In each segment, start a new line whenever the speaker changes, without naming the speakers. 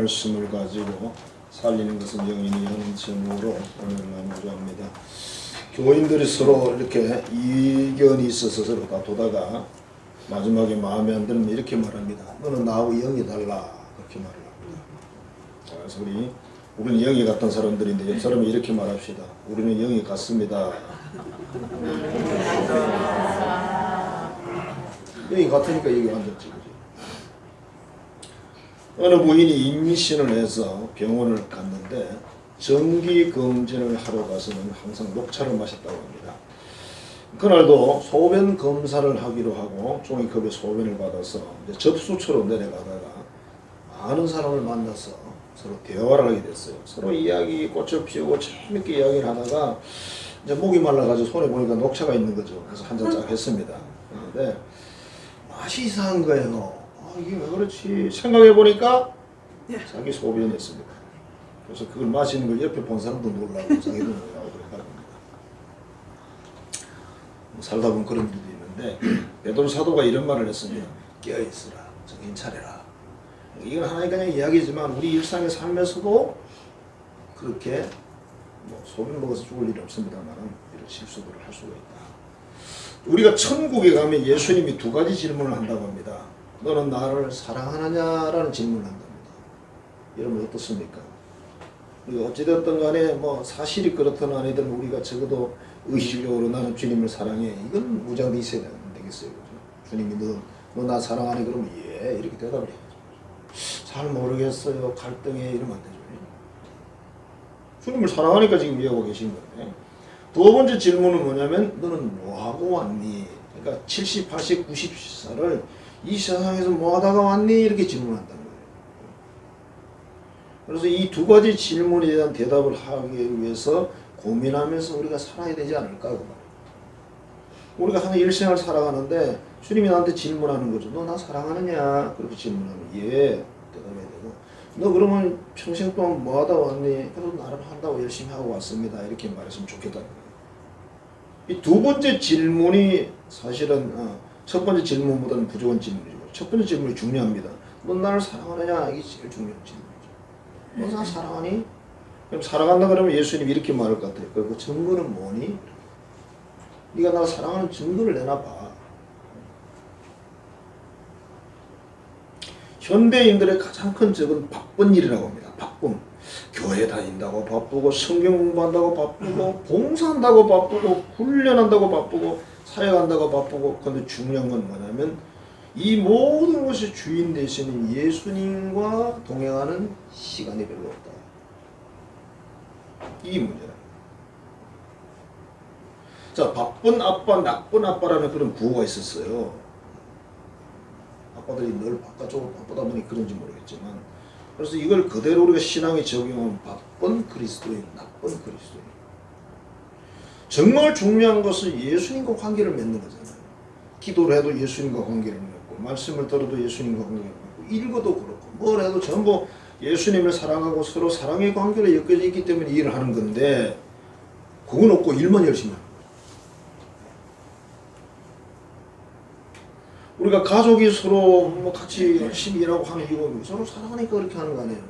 말씀을 가지고 살리는 것은 영인이 하는 제목으로 오늘 나누고자 합니다. 교인들이 서로 이렇게 이견이 있어서 서로 다투다가 마지막에 마음에 안 들면 이렇게 말합니다. 너는 나하고 영이 달라. 그렇게 말을 합니다. 그래서 우리는 영이 같은 사람들인데 옆 사람이 이렇게 말합시다. 우리는 영이 같습니다. 영이 같으니까 여기 앉았지. 그지? 어느 부인이 임신을 해서 병원을 갔는데 정기검진을 하러 가서는 항상 녹차를 마셨다고 합니다. 그날도 소변 검사를 하기로 하고 종이컵에 소변을 받아서 이제 접수처로 내려가다가 아는 사람을 만나서 서로 대화를 하게 됐어요. 서로 이야기 꽃을 피우고 재밌게 이야기를 하다가 이제 목이 말라가지고 손에 보니까 녹차가 있는 거죠. 그래서 한 잔 쫙 했습니다. 그런데 맛이 이상한 거예요. 이게 왜 그렇지? 생각해 보니까 자기 소변이었습니다. 그래서 그걸 마시는 걸 옆에 본 사람도 놀라고 자기도 놀라고 그랬다고 합니다. 살다 보면 그런 일도 있는데 베드로 사도가 이런 말을 했습니다. 깨어있으라, 정신 차려라. 이건 하나의 그냥 이야기지만 우리 일상의 삶에서도 그렇게 소변 먹어서 죽을 일이 없습니다만 이런 실수들을 할 수가 있다. 우리가 천국에 가면 예수님이 두 가지 질문을 한다고 합니다. 너는 나를 사랑하느냐라는 질문을 한답니다. 여러분 어떻습니까? 우리가 어찌됐든 간에 사실이 그렇든 아니든 우리가 적어도 의식적으로 나는 주님을 사랑해. 이건 무장돼 있어야 되겠어요. 그죠? 주님이 너 나 사랑하니? 그러면 예 이렇게 대답을 해야죠. 잘 모르겠어요. 갈등해. 이러면 안 되죠. 주님을 사랑하니까 지금 이해하고 계신 거예요. 두 번째 질문은 뭐냐면 너는 뭐하고 왔니? 그러니까 70, 80, 90살을 이 세상에서 뭐하다가 왔니? 이렇게 질문한다는 거예요. 그래서 이 두 가지 질문에 대한 대답을 하기 위해서 고민하면서 우리가 살아야 되지 않을까 그 말이에요. 우리가 하는 일생을 살아가는데 주님이 나한테 질문하는 거죠. 너 나 사랑하느냐? 그렇게 질문하면 예 대답해야 되고 너 그러면 평생 동안 뭐하다 왔니? 그래도 나름 한다고 열심히 하고 왔습니다. 이렇게 말했으면 좋겠다는 거예요. 이 두 번째 질문이 사실은 첫 번째 질문보다는 부족한 질문이죠. 첫 번째 질문이 중요합니다. 너 나를 사랑하느냐? 이게 제일 중요한 질문이죠. 너 나 사랑하니? 그럼 사랑한다 그러면 예수님이 이렇게 말할 것 같아요. 그 증거는 뭐니? 네가 나를 사랑하는 증거를 내놔봐. 현대인들의 가장 큰 적은 바쁜 일이라고 합니다. 바쁨. 교회 다닌다고 바쁘고 성경 공부한다고 바쁘고 봉사한다고 바쁘고 훈련한다고 바쁘고 사역한다고 바쁘고 근데 중요한 건 뭐냐면 이 모든 것의 주인 되시는 예수님과 동행하는 시간이 별로 없다. 이 문제다. 자, 바쁜 아빠, 나쁜 아빠라는 그런 구호가 있었어요. 아빠들이 늘 바깥쪽으로 바쁘다 보니 그런지 모르겠지만 그래서 이걸 그대로 우리가 신앙에 적용하면 바쁜 그리스도인, 나쁜 그리스도인. 정말 중요한 것은 예수님과 관계를 맺는 거잖아요. 기도를 해도 예수님과 관계를 맺고 말씀을 들어도 예수님과 관계를 맺고 읽어도 그렇고 뭘 해도 전부 예수님을 사랑하고 서로 사랑의 관계로 엮여져 있기 때문에 일을 하는 건데 그건 없고 일만 열심히 하는 거예요. 우리가 가족이 서로 같이 열심히 일하고 하는 이유는 서로 사랑하니까 그렇게 하는 거 아니에요.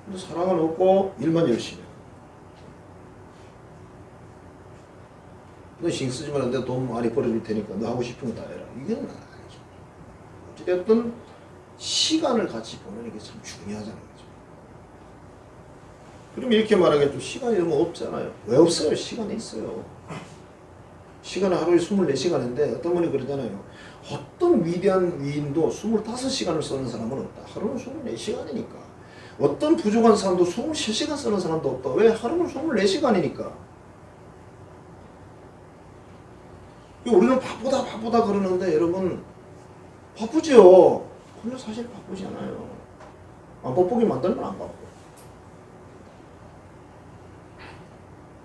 근데 사랑은 없고 일만 열심히 해요. 너 신경 쓰지 마라. 내가 돈 많이 벌어줄 테니까 너 하고 싶은 거 다 해라. 이건 아니죠. 어찌됐든 시간을 같이 보내는 게 참 중요하잖아요. 그럼 이렇게 말하겠죠. 시간이 너무 없잖아요. 왜 없어요? 시간이 있어요. 시간은 하루에 24시간인데 어떤 분이 그러잖아요. 어떤 위대한 위인도 25시간을 쓰는 사람은 없다. 하루는 24시간이니까. 어떤 부족한 사람도 23시간 쓰는 사람도 없다. 왜? 하루는 24시간이니까. 우리는 바쁘다 그러는데 여러분 바쁘죠. 근데 사실 바쁘지 않아요. 안 바쁘게 만들면 안 바빠.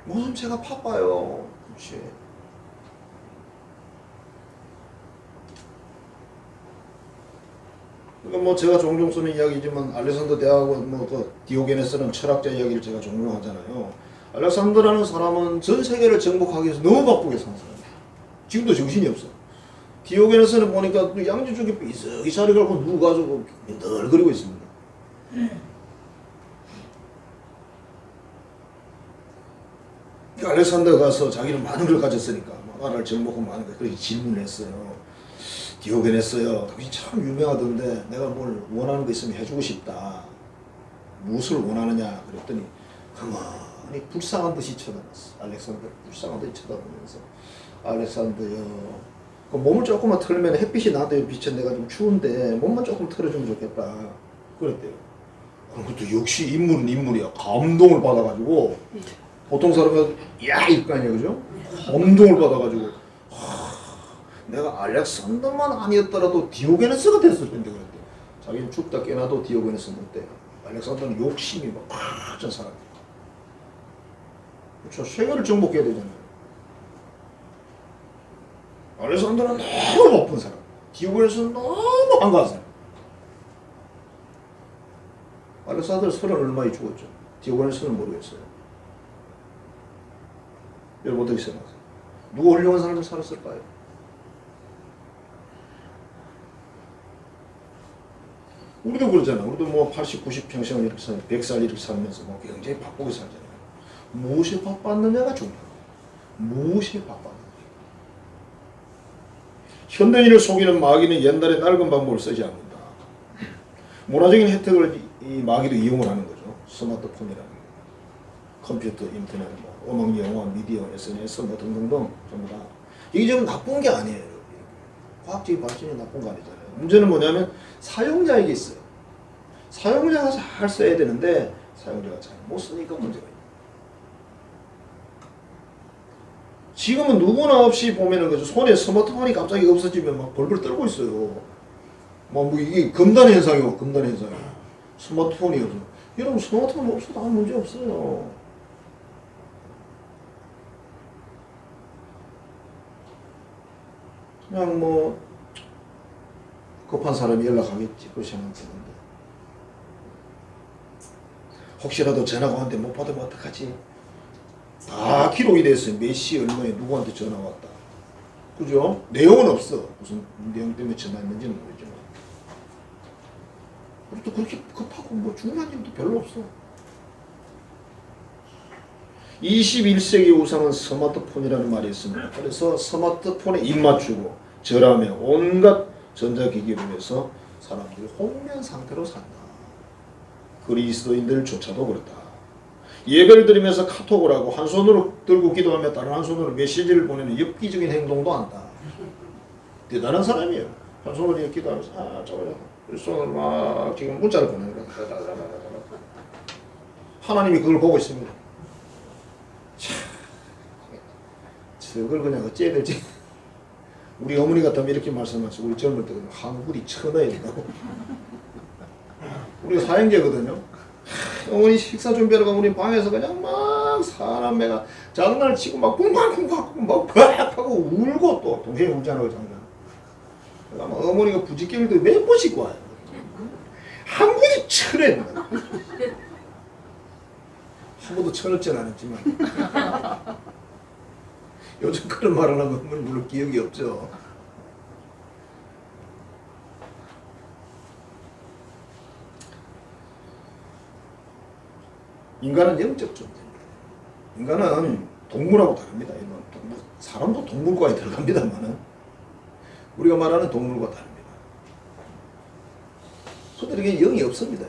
무슨 제가 바빠요. 그렇지. 그러니까 제가 종종 쓰는 이야기지만 알렉산더 대학원 그 디오게네스는 철학자 이야기를 제가 종종 하잖아요. 알렉산더라는 사람은 전 세계를 정복하기 위해서 너무 바쁘게 사는 사람이에요. 지금도 정신이 없어. 디오게네스는 보니까 양지 쪽에 삐석이 자리 걸고 누워가지고 늘 그리고 있습니다. 알렉산더가 가서 자기는 많은 걸 가졌으니까 나라를 정복하고 많은 걸 그렇게 질문을 했어요. 디오게네스요, 당신 참 유명하던데 내가 뭘 원하는 거 있으면 해주고 싶다. 무엇을 원하느냐 그랬더니 가만히 불쌍한 듯이 쳐다봤어. 알렉산더 불쌍한 듯이 쳐다보면서 알렉산더요, 그 몸을 조금만 털면 햇빛이 나한테 비쳐 내가 좀 추운데 몸만 조금 털어주면 좋겠다 그랬대요. 그것도 역시 인물은 인물이야. 감동을 받아가지고 보통 사람은 야 이거 아니야, 그죠? 감동을 받아가지고 내가 알렉산더만 아니었더라도 디오게네스가 됐을 텐데 그랬대. 자기는 죽다 깨나도 디오게네스 못 돼요. 알렉산더는 욕심이 막 파전 사람. 그렇죠. 세계를 정복해야 되잖아요. 알렉산더는 너무 높은 사람, 디오게네스는 너무 한가한 사람. 알렉산더는 30 얼마에 죽었죠. 디오게네스는 모르겠어요. 여러분 어떻게 생각하세요? 누가 훌륭한 사람이 살았을까요? 우리도 그러잖아. 우리도 뭐 80, 90 평생을 이렇게 살, 100살 이렇게 살면서 뭐 굉장히 바쁘게 살잖아요. 무엇이 바빴느냐가 중요해요. 무엇이 바빴느냐. 현대인을 속이는 마귀는 옛날에 낡은 방법을 쓰지 않는다. 문화적인 혜택을 이 마귀도 이용을 하는 거죠. 스마트폰이라는 거, 컴퓨터, 인터넷, 뭐 음악, 영화, 미디어, SNS 뭐 등등등 전부 다. 이게 좀 나쁜 게 아니에요. 과학적인 발전이 나쁜 거 아니잖아요. 문제는 뭐냐면 사용자에게 있어요. 사용자가 잘 써야 되는데 사용자가 잘 못 쓰니까 문제가 있어요. 지금은 누구나 없이 보면은 그죠. 손에 스마트폰이 갑자기 없어지면 막 벌벌 떨고 있어요. 뭐 이게 금단 현상이고 금단 현상이고 스마트폰이 없어. 여러분 스마트폰 없어도 아무 문제 없어요. 그냥 뭐 급한 사람이 연락하겠지 그 생각했는데 혹시라도 전화가 왔는데 못 받으면 어떡하지? 다 기록이 됐어요. 몇 시 얼마에 누구한테 전화 왔다. 그죠? 내용은 없어. 무슨 내용 때문에 전화했는지는 모르지만. 그리고 또 그렇게 급하고 뭐 중요한 일도 별로 없어. 21세기 우상은 스마트폰이라는 말이 있습니다. 그래서 스마트폰에 입맞추고 절하며 온갖 전자기기로 해서 사람들이 혼미한 상태로 산다. 그리스도인들조차도 그렇다. 예배를 드리면서 카톡을 하고 한 손으로 들고 기도하며 다른 한 손으로 메시지를 보내는 엽기적인 행동도 한다. 대단한 사람이에요. 한 손으로 이렇게 기도하면서 저거요. 손으로 막 지금 문자를 보내는 거야. 하나님이 그걸 보고 있습니다. 참, 저걸 그냥 어찌해야 될지. 우리 어머니 같으면 이렇게 말씀하시고 우리 젊을 때는 한국이 천하야 된다고. 우리가 사형제거든요. 어머니 식사 준비하러 가면 우리 방에서 그냥 막 사람 매가 장난을 치고 막 쿵쾅쿵쾅 막 하고 울고 또 동생이 울잖아요 장난. 그러니까 어머니가 부지깽이도 몇 번씩 와요. 한 번이 천에 한 번도 천원짜리 안 했지만 요즘 그런 말 안 하면 물론 기억이 없죠. 인간은 영적 존재입니다. 인간은 동물하고 다릅니다. 동물, 사람도 동물과에 들어갑니다만은 우리가 말하는 동물과 다릅니다. 그들에게 영이 없습니다.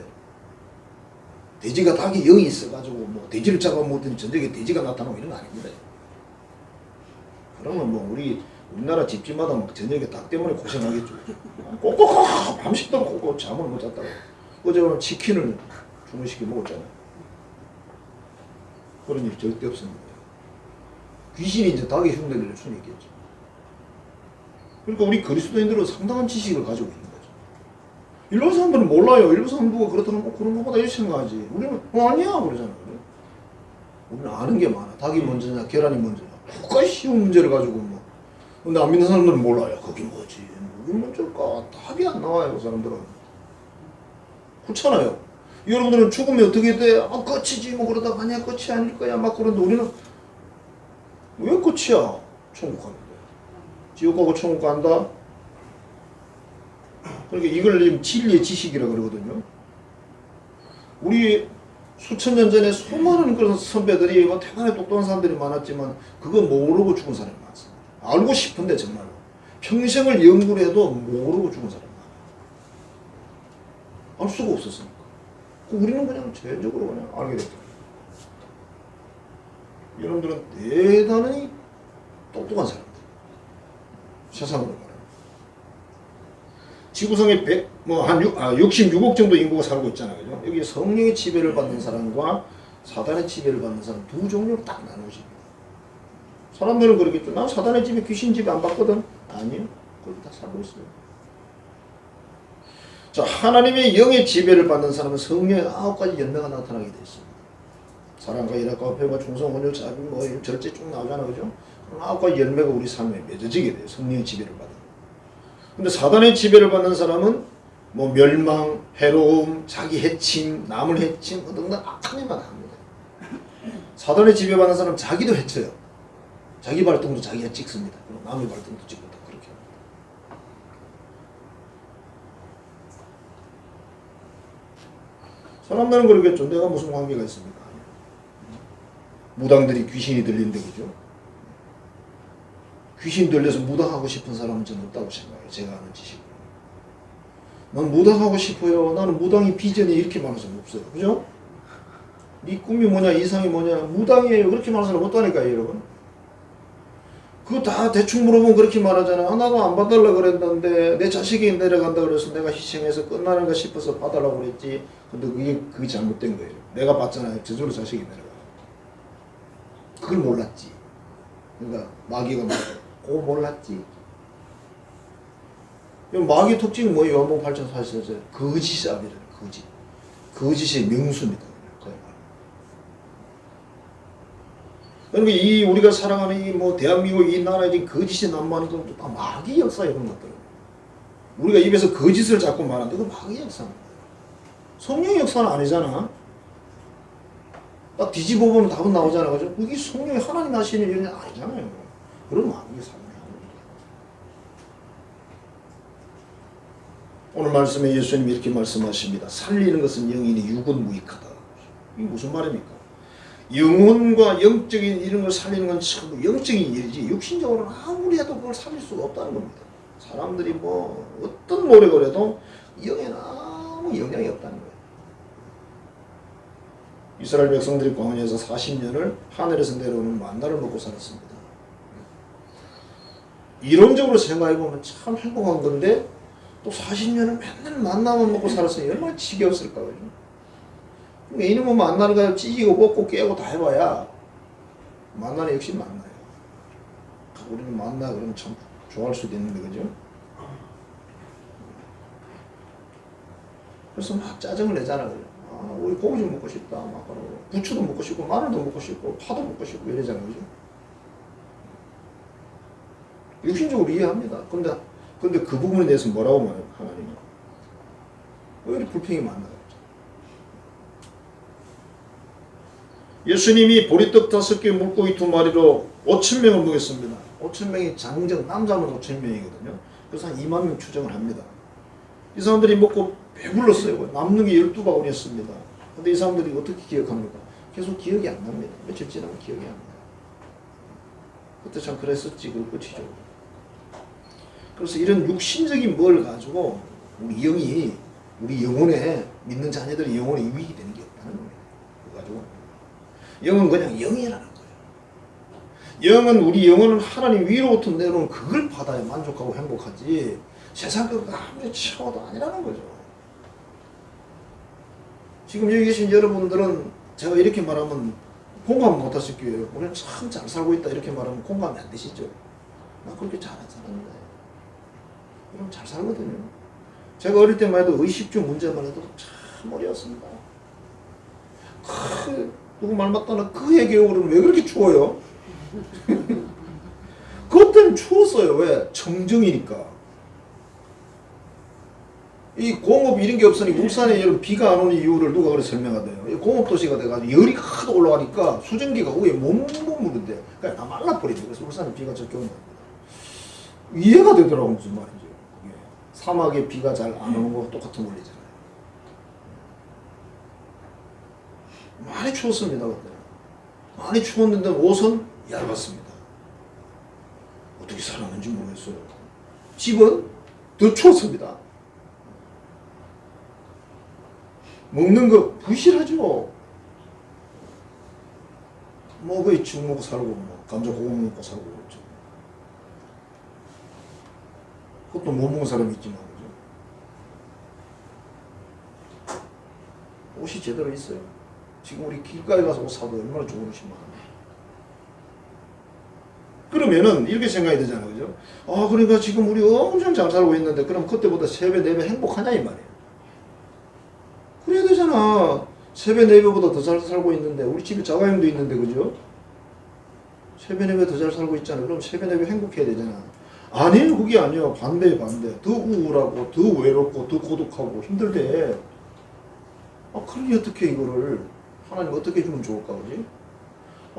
돼지가 닭이 영이 있어가지고 뭐 돼지를 잡아먹더니 저녁에 돼지가 나타나고 이런 거 아닙니다. 그러면 뭐 우리나라 집집마다 막 저녁에 닭 때문에 고생하겠죠. 꼭꼭 밤새도록 꼭꼭 잠을 못 잤다고. 어제 치킨을 주문시켜 먹었잖아요. 그런 일이 절대 없습니다. 귀신이 이제 닭의 흉내를 낼 수는 있겠죠. 그러니까 우리 그리스도인들은 상당한 지식을 가지고 있는 거죠. 일반 사람들은 몰라요. 일반 사람들과 그렇다면 뭐 그런 것보다 이렇게 생각하지. 우리는 아니야 그러잖아요. 우리는 아는 게 많아. 닭이 먼저냐 계란이 먼저냐. 그까지 쉬운 문제를 가지고 뭐. 근데 안 믿는 사람들은 몰라요. 그게 뭐지? 그게 먼저일까? 답이 안 나와요. 그 사람들은. 그렇잖아요. 여러분들은 죽으면 어떻게 돼? 끝이지 뭐 그러다가 아니야 끝이 아닐 거야 막 그러는데 우리는 왜 끝이야? 천국 가는데. 지옥 가고 천국 간다? 그러니까 이걸 진리의 지식이라고 그러거든요. 우리 수천 년 전에 수많은 그런 선배들이 뭐 대단히 똑똑한 사람들이 많았지만 그거 모르고 죽은 사람이 많습니다. 알고 싶은데 정말로 평생을 연구를 해도 모르고 죽은 사람이 많아요. 알 수가 없었으니까. 우리는 그냥 자연적으로 그냥 알게 됐죠. 여러분들은 대단히 똑똑한 사람들. 세상으로 말하면. 지구상에 66억 정도 인구가 살고 있잖아요. 그죠? 여기 성령의 지배를 받는 사람과 사단의 지배를 받는 사람 두 종류로 딱 나누어집니다. 사람들은 그러겠죠. 난 사단의 지배, 귀신 지배 안 받거든. 아니요. 거기 다 살고 있어요. 자, 하나님의 영의 지배를 받는 사람은 성령의 9가지 열매가 나타나게 되어 있습니다. 사랑과 일학과 회와 충성, 온유, 자비, 뭐 절제 쭉 나오잖아, 그죠? 9가지 열매가 우리 삶에 맺어지게 돼요. 성령의 지배를 받는. 근데 사단의 지배를 받는 사람은 뭐 멸망, 해로움, 자기 해침, 남을 해침 등등 악한 일만 합니다. 사단의 지배받는 사람은 자기도 해쳐요. 자기 발등도 자기가 찍습니다. 남의 발등도 찍고 다 그렇게 합니다. 사람들은 그러겠죠. 내가 무슨 관계가 있습니까? 무당들이 귀신이 들린데 그죠? 귀신 들려서 무당하고 싶은 사람은 저는 없다고 생각해요. 제가 아는 지식으로. 난 무당하고 싶어요. 나는 무당이 비전이 이렇게 많은 사람 없어요. 그죠? 네 꿈이 뭐냐, 이상이 뭐냐, 무당이에요. 그렇게 말하는 사람 없다니까요, 여러분. 그거 다 대충 물어보면 그렇게 말하잖아. 나도 안 봐달라 그랬는데 내 자식이 내려간다 그래서 내가 희생해서 끝나는가 싶어서 봐달라고 그랬지. 근데 그게 잘못된 거예요. 내가 봤잖아요. 저절로 자식이 내려가. 그걸 몰랐지. 그러니까 마귀가 그거 몰랐지. 마귀 특징이 뭐예요? 요한복음 8장 44절 거짓이 아비라는 거짓. 거짓의 명수입니다. 그러니까 이 우리가 살아가는 이 뭐 대한민국 이 나라에 지금 거짓이 난무하는 것도 다 마귀 역사에 그런 것들. 우리가 입에서 거짓을 자꾸 말하는데 그 마귀 역사입니다. 성령의 역사는 아니잖아. 딱 뒤집어 보면 답은 나오잖아, 그죠? 그게 성령이 하나님 하시는 일이 아니잖아요. 그런 마귀의 삶이야. 오늘 말씀에 예수님이 이렇게 말씀하십니다. 살리는 것은 영이니 육은 무익하다. 이게 무슨 말입니까? 영혼과 영적인 이런 걸 살리는 건 참 영적인 일이지 육신적으로는 아무리 해도 그걸 살릴 수가 없다는 겁니다. 사람들이 뭐 어떤 노력을 해도 영에는 아무 영향이 없다는 거예요. 이스라엘 백성들이 광야에서 40년을 하늘에서 내려오는 만나를 먹고 살았습니다. 이론적으로 생각해보면 참 행복한 건데 또 40년을 맨날 만나만 먹고 살았으니 얼마나 지겨웠을까. 이놈은 만나는 거 찌지고 먹고 깨고 다 해봐야 만나는 역시 만나요. 우리는 만나 그러면 참 좋아할 수도 있는데 그죠? 그래서 막 짜증을 내잖아. 아, 우리 고기 좀 먹고 싶다. 막 그러고 부추도 먹고 싶고 마늘도 먹고 싶고 파도 먹고 싶고 이러잖아, 그죠? 육신적으로 이해합니다. 근데 그 부분에 대해서 뭐라고 말해요, 하나님은? 왜 이렇게 불평이 많나요? 예수님이 보리떡 5개, 물고기 2마리로 5,000명을 먹였습니다. 5,000명이 장정, 남자면 5,000명이거든요. 그래서 한 2만 명 추정을 합니다. 이 사람들이 먹고 배불렀어요. 남는 게 12바구니였습니다. 근데 이 사람들이 어떻게 기억합니까? 계속 기억이 안 납니다. 며칠 지나면 기억이 안 나요. 그때 참 그랬었지, 그 끝이죠. 그래서 이런 육신적인 뭘 가지고 우리 영이, 우리 영혼에, 믿는 자녀들의 영혼에 유익이 되는 게 없다는 거예요. 그거 가지고. 영은 그냥 영이라는 거예요. 영은 우리 영혼은 하나님 위로부터 내려오는 그걸 받아야 만족하고 행복하지 세상 그 아무리 채워도 아니라는 거죠. 지금 여기 계신 여러분들은 제가 이렇게 말하면 공감 못 하실 거예요. 우리는 참 잘 살고 있다 이렇게 말하면 공감이 안 되시죠. 나 그렇게 잘 안 사는데 그럼 잘 살거든요. 제가 어릴 때만 해도 의식주 문제만 해도 참 어려웠습니다. 누구 말 맞다나 그 얘기하고는 왜 그렇게 추워요? 그때는 추웠어요. 왜? 청정이니까. 이 공업 이런 게 없으니 울산에 이런 비가 안 오는 이유를 누가 그래 설명하대요. 공업 도시가 돼가지고 열이 하도 올라가니까 수증기가 위에 못 머무는데 그러니까 다 말라버리죠. 그래서 울산에 비가 적게 온다. 이해가 되더라고 무슨 말인지. 사막에 비가 잘 안 오는 거 똑같은 원리잖아요. 많이 추웠습니다. 그때. 많이 추웠는데 옷은 얇았습니다. 어떻게 살았는지 모르겠어요. 집은 더 추웠습니다. 먹는 거 부실하죠. 뭐 거의 죽 먹고 살고 뭐 감자 고구 먹고 살고 그렇죠. 그것도 못 먹는 사람이 있지만 그죠. 옷이 제대로 있어요. 지금 우리 길가에 가서 옷 사도 얼마나 좋은 옷이 많아요. 그러면은 이렇게 생각이 되잖아요. 그죠? 아, 그러니까 지금 우리 엄청 잘 살고 있는데 그럼 그때보다 3배, 4배 행복하냐 이 말이에요. 그래야 되잖아. 3배, 4배보다 더 잘 살고 있는데 우리 집에 자가용도 있는데 그죠? 3배, 4배 더 잘 살고 있잖아. 그럼 3배, 4배 행복해야 되잖아. 아니에요. 그게 아니에요. 반대에 반대. 더 우울하고 더 외롭고 더 고독하고 힘들대. 아, 그러니 어떻게 이거를 하나님 어떻게 주면 좋을까 그지?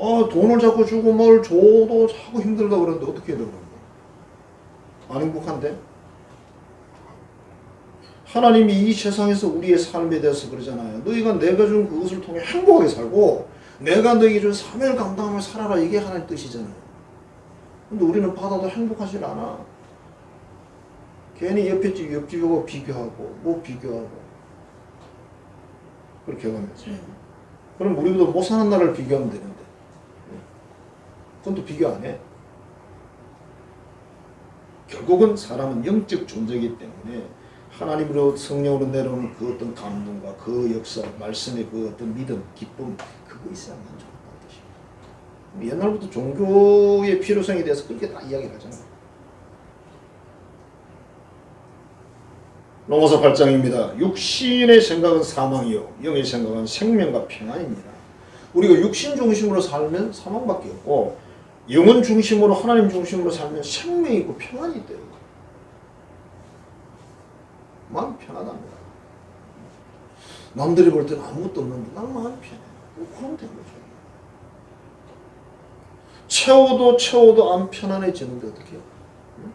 아, 돈을 자꾸 주고 뭘 줘도 자꾸 힘들다 그러는데 어떻게 해야 되는 거야? 안 행복한데? 하나님이 이 세상에서 우리의 삶에 대해서 그러잖아요. 너희가 내가 준 그것을 통해 행복하게 살고 내가 너에게 준 사명을 감당하며 살아라. 이게 하나님 뜻이잖아요. 근데 우리는 받아도 행복하지 않아. 괜히 옆집하고 비교하고 뭐 비교하고 그렇게 해가면서 그럼 우리도 못 사는 나라를 비교하면 되는데 그건 또 비교 안 해. 결국은 사람은 영적 존재이기 때문에 하나님으로 성령으로 내려오는 그 어떤 감동과 그 역사, 말씀의 그 어떤 믿음, 기쁨 그거 있어야만 좋다는 뜻이에요. 옛날부터 종교의 필요성에 대해서 그렇게 다 이야기를 하잖아요. 로마서 8장입니다. 육신의 생각은 사망이요 영의 생각은 생명과 평안입니다. 우리가 육신 중심으로 살면 사망밖에 없고 영혼 중심으로 하나님 중심으로 살면 생명이 있고 평안이 있대요. 마음이 편하답니다. 남들이 볼 때는 아무것도 없는데 난 마음이 편해. 그럼 된 거죠. 채워도 안 편안해지는데 어떻게 해요? 응?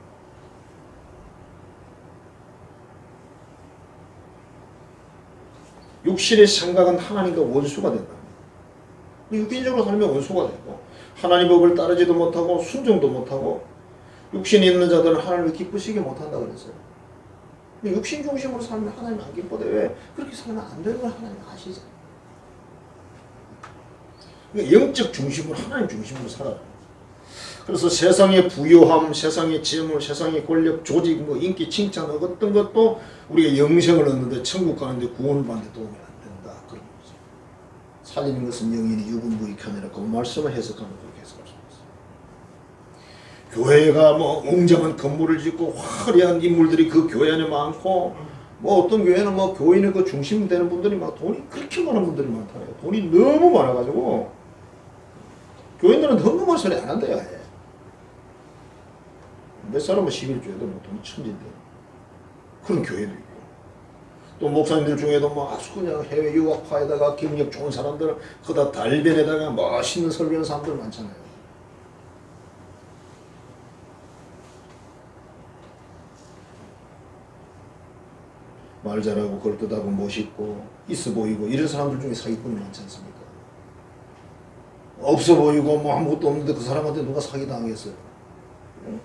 육신의 생각은 하나님과 원수가 된다. 육신적으로 살면 원수가 되고 하나님 법을 따르지도 못하고 순종도 못하고 육신이 있는 자들은 하나님을 기쁘시게 못한다 그랬어요. 육신 중심으로 살면 하나님 안 기뻐돼. 왜? 그렇게 살면 안 되는 걸 하나님 아시잖아요. 그러니까 영적 중심으로 하나님 중심으로 살아요. 그래서 세상의 부요함, 세상의 재물, 세상의 권력, 조직, 뭐 인기, 칭찬 어떤 것도 우리가 영생을 얻는데 천국 가는데 구원을 받는데 도움이 안 된다. 그런 거죠. 살리는 것은 영인이 유분무익하니라. 그 말씀을 해석하면 그렇게 해석할 수 있어요. 교회가 뭐 웅장한 건물을 짓고 화려한 인물들이 그 교회 안에 많고 뭐 어떤 교회는 뭐 교인의 그 중심 되는 분들이 막 돈이 그렇게 많은 분들이 많잖아요. 돈이 너무 많아가지고 교인들은 헌금할 소리 안 한대요. 몇 사람은 11조에도 뭐 돈 천진데 그런 교회도 있고 또 목사님들 중에도 뭐 아주 그냥 해외 유학파에다가 경력 좋은 사람들 그다 달변에다가 멋있는 설교하는 사람들 많잖아요. 말 잘하고 걸뜻하고 멋있고 있어 보이고 이런 사람들 중에 사기꾼이 많지 않습니까? 없어 보이고 뭐 아무것도 없는데 그 사람한테 누가 사기당하겠어요? 응?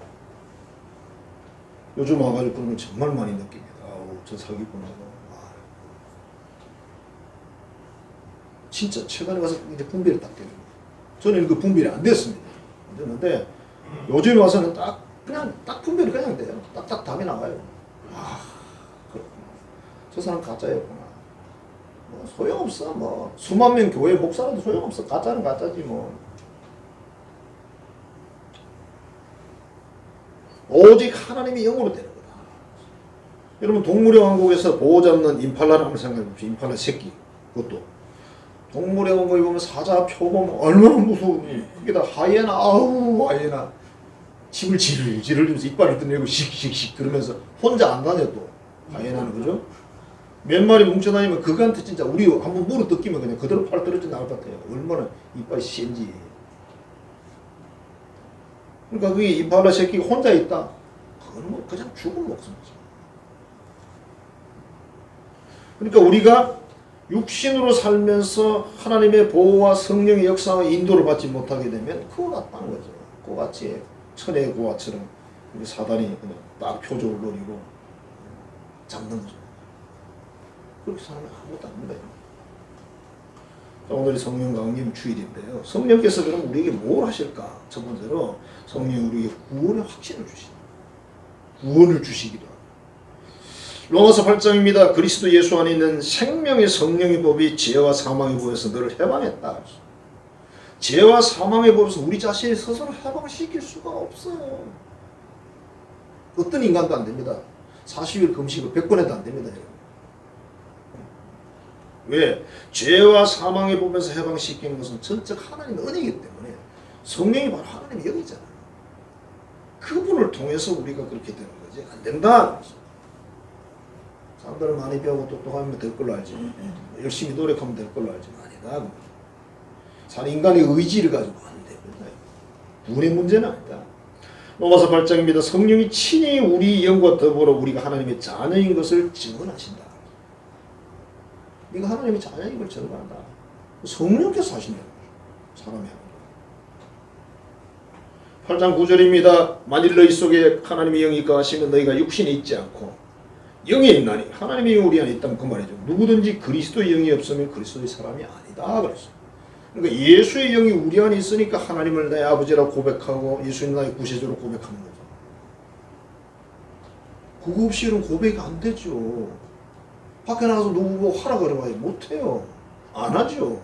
요즘 와가지고 그런 걸 정말 많이 느낍니다. 아우, 저 사기꾼하고. 아. 진짜 최근에 가서 이제 분별이 딱 되는 거예요. 저는 그 분별이 안 됐습니다. 안 됐는데 요즘에 와서는 그냥 분별이 그냥 돼요. 딱딱 답이 나와요. 아, 그렇구나. 저 사람 가짜였구나. 뭐 소용없어. 뭐 수만 명 교회 목사라도 소용없어. 가짜는 가짜지 뭐. 오직 하나님이 영으로 되는 거다. 여러분 동물의 왕국에서 보호 잡는 임팔라를 한번 생각해 보십시오. 임팔라 새끼. 그것도 동물의 왕국에 보면 사자 표범 얼마나 무서우니. 거기다 하이에나 아우 하이에나 집을 지르면서 이빨을 드내고 씩씩씩 그러면서 혼자 안 다녀 또 하이에나는 그죠? 몇 마리 뭉쳐다니면 그거한테 진짜 우리 한번 물어 뜯기면 그냥 그대로 팔 떨어져 나올 것 같아요. 얼마나 이빨이 센지. 그러니까 그게 임팔라 새끼가 혼자 있다. 그건 뭐 그냥 죽은 목숨이죠. 그러니까 우리가 육신으로 살면서 하나님의 보호와 성령의 역사와 인도를 받지 못하게 되면 그거 같다는 거죠. 그거 같이 천의 고아처럼 우리 사단이 그냥 딱 표적을 노리고 잡는 거죠. 그렇게 살면 아무것도 안 돼요. 오늘이 성령 강림 주일인데요. 성령께서 그럼 우리에게 뭘 하실까? 첫 번째로 성령이 우리에게 구원의 확신을 주시다. 구원을 주시기도 하고. 로마서 8장입니다. 그리스도 예수 안에 있는 생명의 성령의 법이 죄와 사망의 법에서 너를 해방했다. 죄와 사망의 법에서 우리 자신이 스스로 해방시킬 수가 없어요. 어떤 인간도 안 됩니다. 40일 금식을 100번 해도 안 됩니다. 왜? 죄와 사망의 법에서 해방시키는 것은 전적 하나님의 은혜이기 때문에 성령이 바로 하나님의 영이잖아요. 그분을 통해서 우리가 그렇게 되는 거지. 안 된다. 사람들은 많이 배우고 똑똑하면 될 걸로 알지. 열심히 노력하면 될 걸로 알지. 아니다. 사는 인간의 의지를 가지고 안 됩니다. 구원의 문제는 아니다. 로마서 8장입니다. 성령이 친히 우리 영과 더불어 우리가 하나님의 자녀인 것을 증언하신다. 네가 하나님의 자녀인 걸 증언한다. 성령께서 하신다는 거죠. 사람이 하는 거죠. 8장 9절입니다. 만일 너희 속에 하나님의 영이 거하시면 너희가 육신에 있지 않고 영에 있나니 하나님의 영이 우리 안에 있다면 그 말이죠. 누구든지 그리스도의 영이 없으면 그리스도의 사람이 아니다. 그랬어요. 그러니까 예수의 영이 우리 안에 있으니까 하나님을 내 아버지라고 고백하고 예수님 나의 구세주로 고백하는 거죠. 그거 없이는 고백이 안 되죠. 밖에 나가서 누구 보고 하라 그래봐야 못해요. 안 하죠.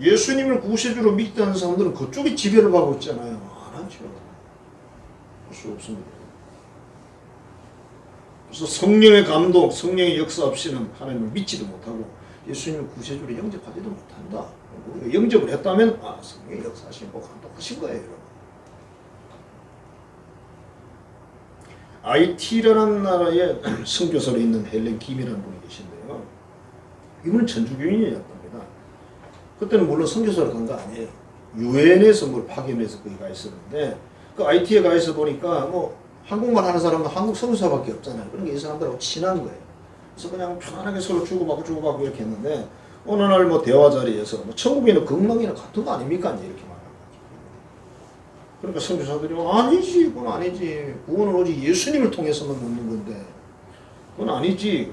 예수님을 구세주로 믿다는 사람들은 그쪽에 지배를 받고 있잖아요. 안 하죠. 할 수 없습니다. 그래서 성령의 감동, 성령의 역사 없이는 하나님을 믿지도 못하고 예수님을 구세주로 영접하지도 못한다. 우리가 영접을 했다면 성령의 역사하신 거 감동하신 거예요. 여러분. IT라는 나라에 선교사로 있는 헬렌 김이라는 분이 계신데요. 이분은 천주교인이었답니다. 그때는 물론 선교사로 간 거 아니에요. 유엔에서 뭘 파견해서 거기 가 있었는데 그 IT에 가 있어 보니까 뭐 한국말 하는 사람은 한국 선교사밖에 없잖아요. 그러니까 이 사람들하고 친한 거예요. 그래서 그냥 편안하게 서로 주고받고 이렇게 했는데 어느 날 뭐 대화 자리에서 뭐 천국에는 극락이나 같은 거 아닙니까? 이렇게 말하는 거죠. 그러니까 선교사들이 아니지, 그건 아니지. 구원은 오직 예수님을 통해서만 얻는 건데 그건 아니지.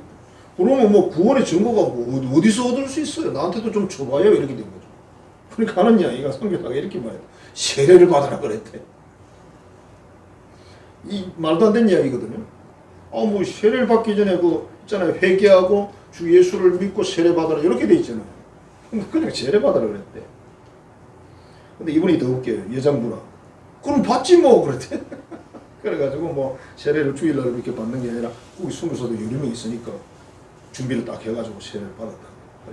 그러면 뭐 구원의 증거가 뭐 어디서 얻을 수 있어요? 나한테도 좀 줘봐요. 이렇게 된 거죠. 그러니까 하는 이야기가 선교사가 이렇게 말해요. 세례를 받으라 그랬대. 이 말도 안 되는 이야기거든요. 뭐 세례를 받기 전에 그 있잖아요. 회개하고 주 예수를 믿고 세례 받으라 이렇게 돼 있잖아요. 그냥 세례 받으라 그랬대. 근데 이분이 더 웃겨요. 여장부라. 그럼 받지 뭐 그랬대. 그래가지고 뭐 세례를 주일날 이렇게 받는 게 아니라 거기 선교사도 여러 명 있으니까 준비를 딱 해가지고 세례를 받았다.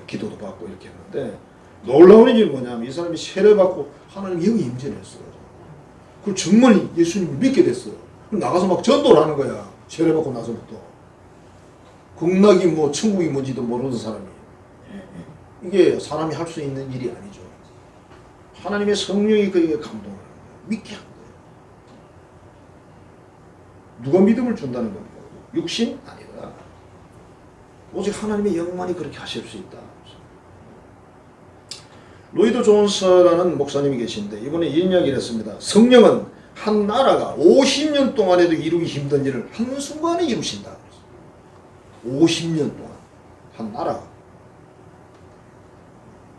기도도 받고 이렇게 했는데 놀라운 일이 뭐냐면 이 사람이 세례 받고 하나님 영이 임재했어요. 그리고 정말 예수님을 믿게 됐어요. 나가서 막 전도를 하는 거야. 세례 받고 나서부터. 극락이 뭐 천국이 뭔지도 모르는 사람이. 이게 사람이 할 수 있는 일이 아니죠. 하나님의 성령이 그에게 감동을 하는 거예요. 믿게 하는 거예요. 누가 믿음을 준다는 겁니까? 육신? 아니다. 오직 하나님의 영만이 그렇게 하실 수 있다. 로이드 존스라는 목사님이 계신데 이번에 이런 이야기를 했습니다. 성령은 한 나라가 50년 동안에도 이루기 힘든 일을 한순간에 이루신다. 50년 동안 한 나라가.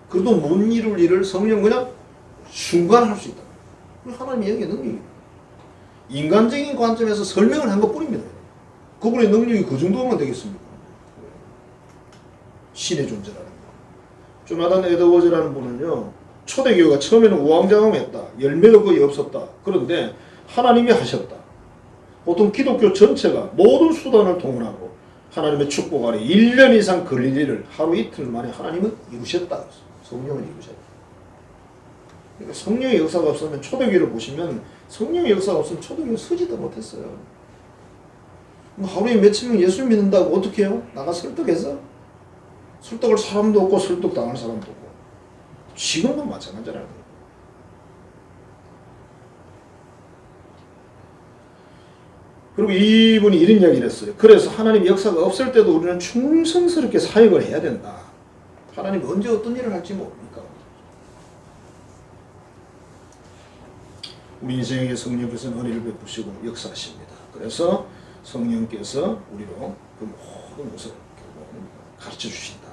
그래도 못 이룰 일을 성령 그냥 순간 할 수 있다. 하나님의 영의 능력입니다. 인간적인 관점에서 설명을 한 것뿐입니다. 그분의 능력이 그 정도면 되겠습니까? 신의 존재라는 거. 조나단 에드워즈라는 분은요. 초대교회가 처음에는 우왕좌왕했다. 열매도 거의 없었다. 그런데 하나님이 하셨다. 보통 기독교 전체가 모든 수단을 동원하고 하나님의 축복 아래 1년 이상 걸릴 일을 하루 이틀 만에 하나님은 이루셨다. 성령을 이루셨다. 그러니까 성령의 역사가 없으면 초대교회를 보시면 성령의 역사가 없으면 초대교회 서지도 못했어요. 하루에 몇천 명 예수 믿는다고 어떻게 해요? 나가 설득해서? 설득할 사람도 없고 설득당할 사람도 없고 지금도 마찬가지라는 거예요. 그리고 이분이 이런 이야기를 했어요. 그래서 하나님 역사가 없을 때도 우리는 충성스럽게 사역을 해야 된다. 하나님이 언제 어떤 일을 할지 모르니까. 우리 인생에게 성령께서는 은혜를 베푸시고 역사하십니다. 그래서 성령께서 우리로 그 모든 것을 가르쳐 주신다.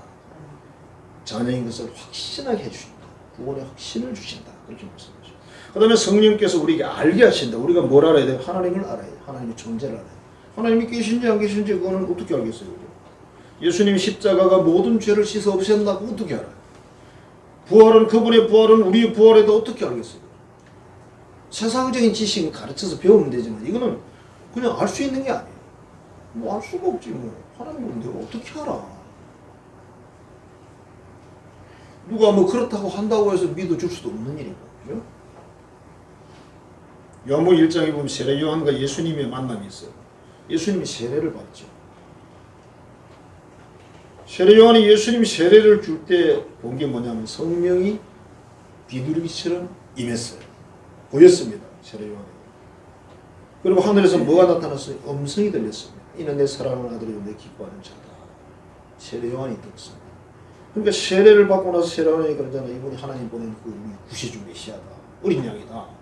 자녀인 것을 확신하게 해주신다. 구원의 확신을 주신다. 그렇게 말씀하죠. 그 다음에 성령께서 우리에게 알게 하신다. 우리가 뭘 알아야 돼요? 하나님을 알아야 돼요. 하나님의 존재를 알아야 돼요. 하나님이 계신지 안 계신지 그거는 어떻게 알겠어요? 예수님이 십자가가 모든 죄를 씻어 없앤다고 어떻게 알아요? 부활은 그분의 부활은 우리의 부활에도 어떻게 알겠어요? 세상적인 지식은 가르쳐서 배우면 되지만 이거는 그냥 알 수 있는 게 아니에요. 뭐 알 수가 없지 뭐. 하나님은 내가 어떻게 알아? 누가 뭐 그렇다고 한다고 해서 믿어줄 수도 없는 일이고. 그죠? 요한복음 1장에 보면 세례 요한과 예수님의 만남이 있어요. 예수님이 세례를 받죠. 세례 요한이 예수님 세례를 줄 때 본 게 뭐냐면 성령이 비둘기처럼 임했어요. 보였습니다. 세례 요한이. 그리고 하늘에서 뭐가 나타났어요? 음성이 들렸습니다. 이는 내 사랑하는 아들이요 내 기뻐하는 자다. 세례 요한이 들었습니다. 그러니까 세례를 받고 나서 세례 요한이 그러잖아요. 이분이 하나님 보낸 그 우리 구세주 메시아다. 어린 양이다.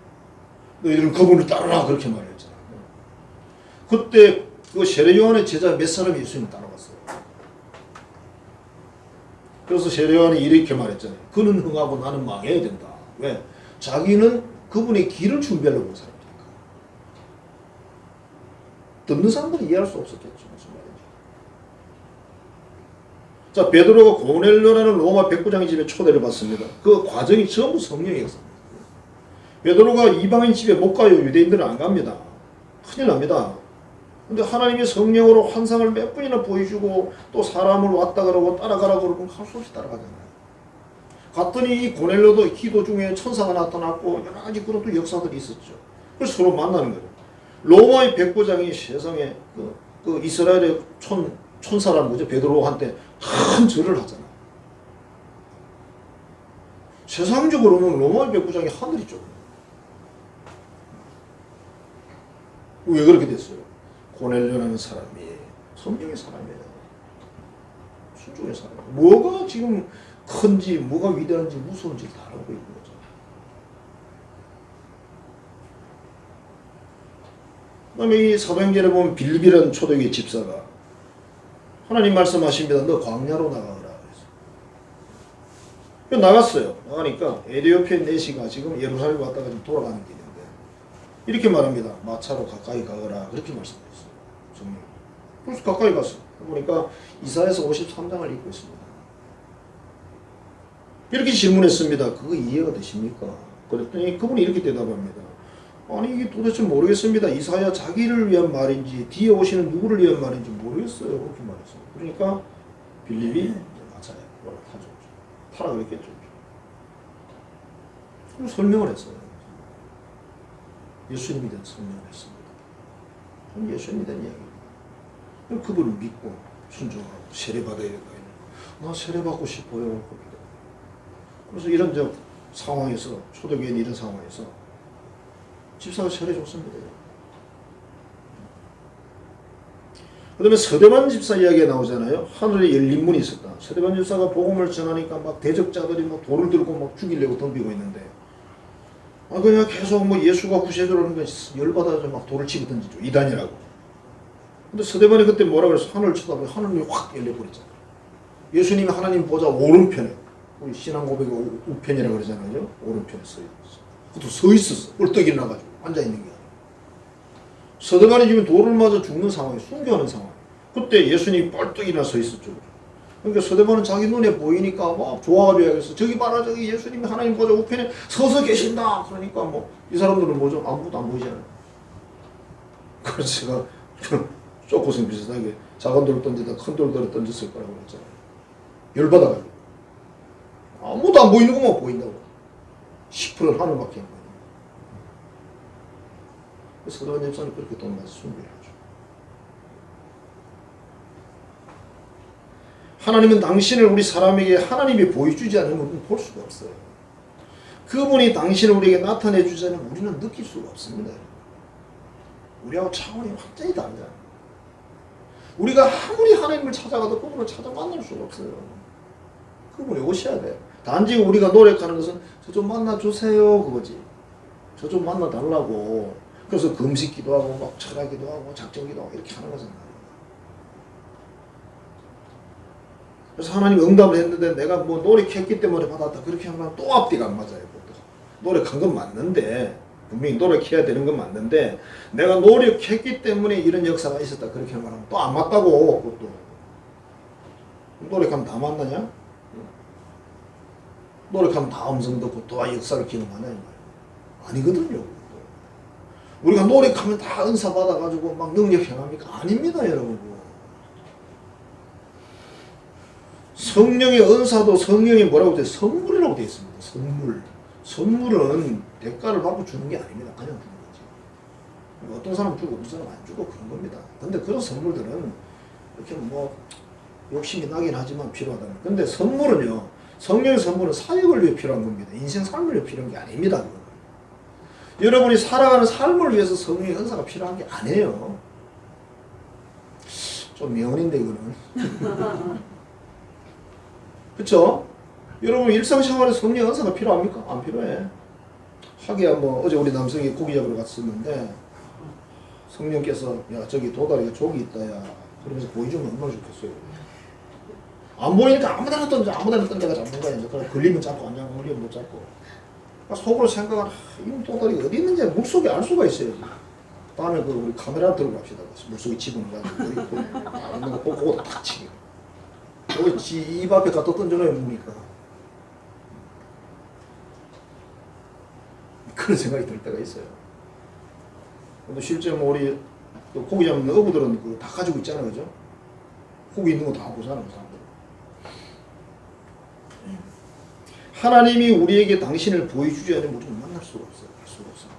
너희들은 그분을 따르라. 그렇게 말했잖아요. 그때 그 세례 요한의 제자 몇 사람이 예수님 따라갔어요. 그래서 세례 요한이 이렇게 말했잖아요. 그는 흥하고 나는 망해야 된다. 왜? 자기는 그분의 길을 준비하려고 온 사람이니까. 듣는 사람들은 이해할 수 없었겠죠. 무슨 말인지. 자, 베드로가 고넬료라는 로마 백부장의 집에 초대를 받습니다. 그 과정이 전부 성령의 역사입니다. 베드로가 이방인 집에 못 가요. 유대인들은 안 갑니다. 큰일 납니다. 근데 하나님의 성령으로 환상을 몇 번이나 보여주고 또 사람을 왔다 그러고 따라가라 그러고 할 수 없이 따라가잖아요. 갔더니 이 고넬료도 기도 중에 천사가 나타났고 여러 가지 그런 또 역사들이 있었죠. 그래서 서로 만나는 거예요. 로마의 백부장이 세상에 그 이스라엘의 촌사람 뭐죠? 베드로한테 큰 절을 하잖아. 세상적으로는 로마의 백부장이 하늘이죠. 왜 그렇게 됐어요? 고넬료라는 사람이 성령의 사람이에요. 순종의 사람. 뭐가 지금 큰지 뭐가 위대한지 무서운지 다 알고 있는 거죠. 그 다음에 이 사도행전에 보면 빌립이라는 초대교회 집사가 하나님 말씀하십니다. 너 광야로 나가라. 그래서 나갔어요. 나가니까 에티오피아 내시가 지금 예루살렘 왔다가 지금 돌아가는 길인데 이렇게 말합니다. 마차로 가까이 가거라. 그렇게 말씀하셨어요. 정말. 그래서 가까이 갔어. 보니까 이사야서 53장을 읽고 있습니다. 이렇게 질문했습니다. 그거 이해가 되십니까? 그랬더니 그분이 이렇게 대답합니다. 아니 이게 도대체 모르겠습니다. 이사야 자기를 위한 말인지 뒤에 오시는 누구를 위한 말인지 모르겠어요. 그렇게 말했어요. 그러니까 빌립이 맞아요. 타죠. 타라 그랬겠죠. 그리고 설명을 했어요. 예수님에 대한 설명을 했습니다. 예수님에 대한 이야기입니다. 그분을 믿고 순종하고 세례받아야 될까요? 나 세례받고 싶어요. 그래서 이런 상황에서 초대교회는 이런 상황에서 집사가 세례 줬습니다. 그 다음에 서대반 집사 이야기가 나오잖아요. 하늘에 열린 문이 있었다. 서대반 집사가 복음을 전하니까 막 대적자들이 막 돌을 들고 막 죽이려고 덤비고 있는데 그냥 계속 뭐 예수가 구세주라는 거 열받아서 막 돌을 치고 던지죠. 이단이라고. 근데 서대반이 그때 뭐라 그랬어? 하늘을 쳐다보니 하늘이 확 열려버렸잖아요. 예수님이 하나님 보좌 오른편에 우리 신앙 고백의 우편이라고 그러잖아요. 오른편에 서 있었어. 그것도 서 있었어. 뻘떡 일어나가지고 앉아있는 게 아니라. 서대반이 지금 돌을 맞아 죽는 상황이에요. 순교하는 상황. 그때 예수님이 뻘떡 일어나 서 있었죠. 그러니까 서대반은 자기 눈에 보이니까 막 좋아가지고 해야겠어. 저기 봐라, 저기 예수님이 하나님 보좌 우편에 서서 계신다. 그러니까 뭐 이 사람들은 뭐죠? 아무것도 안 보이잖아요. 그래서 제가 쪼고성 비슷하게 작은 돌을 던지다 큰 돌을 던졌을 거라고 그랬잖아요. 열받아가지고. 아무도 안 보이는 것만 보인다고. 10%는 하늘밖에 안 보이는 거예요. 서대반 집사는 그렇게 돈 가서 순교를 하죠. 하나님은 당신을 우리 사람에게 하나님이 보여주지 않으면 우리는 볼 수가 없어요. 그분이 당신을 우리에게 나타내 주지 않으면 우리는 느낄 수가 없습니다. 우리하고 차원이 완전히 다르잖아요. 우리가 아무리 하나님을 찾아가도 그분을 찾아 만날 수가 없어요. 그분이 오셔야 돼. 단지 우리가 노력하는 것은 저 좀 만나주세요 그거지. 저 좀 만나달라고. 그래서 금식기도 하고 막 철학기도 하고 작정기도 하고 이렇게 하는 거잖아요. 그래서 하나님이 응답을 했는데 내가 뭐 노력했기 때문에 받았다 그렇게 하면 또 앞뒤가 안 맞아요. 노력한 건 맞는데 분명히 노력해야 되는 건 맞는데 내가 노력했기 때문에 이런 역사가 있었다 그렇게 하면 또 안 맞다고. 그것도 노력하면 다 맞느냐? 노력하면 다 음성 듣고 또 역사를 기능하냐? 아니거든요. 우리가 노력하면 다 은사 받아가지고 막 능력 행합니까? 아닙니다, 여러분. 성령의 은사도 성령이 뭐라고 되어 있어요? 선물이라고 되어 있습니다. 선물. 선물은 대가를 받고 주는 게 아닙니다. 그냥 주는 거지. 어떤 사람 주고 어떤 사람 안 주고 그런 겁니다. 근데 그런 선물들은 이렇게 뭐 욕심이 나긴 하지만 필요하다. 근데 선물은요, 성령의 선물은 사역을 위해 필요한 겁니다. 인생 삶을 위해 필요한 게 아닙니다. 그거는. 여러분이 살아가는 삶을 위해서 성령의 은사가 필요한 게 아니에요. 좀 명언인데 이거는. 그쵸? 여러분 일상생활에 성령의 은사가 필요합니까? 안 필요해. 하기야 뭐 어제 우리 남성이 고기 잡으러 갔었는데 성령께서 야 저기 도다리가 족이 있다 야 그러면서 보여주면 얼마나 좋겠어요. 안 보이니까 아무데나 던져가 잡는 거야. 이제 걸리면 잡고 안 잡고 걸리면 못 잡고. 속으로 생각은 이 도다리가 어디 있는지 물속에 알 수가 있어요. 다음에 그 우리 카메라 들고 갑시다. 물속에 집어넣어가지고 어디 있는 거 보고 딱 치기. 여기 집 앞에 갖다 던져놓으면 뭡니까? 그런 생각이 들 때가 있어요. 근데 실제 뭐 우리 또 고기 잡는 어부들은 그 다 가지고 있잖아요, 그죠? 고기 있는 거 다 보잖아요, 사람들. 하나님이 우리에게 당신을 보여주지 않으면 우리는 만날 수가 없어요. 알 수가 없어요.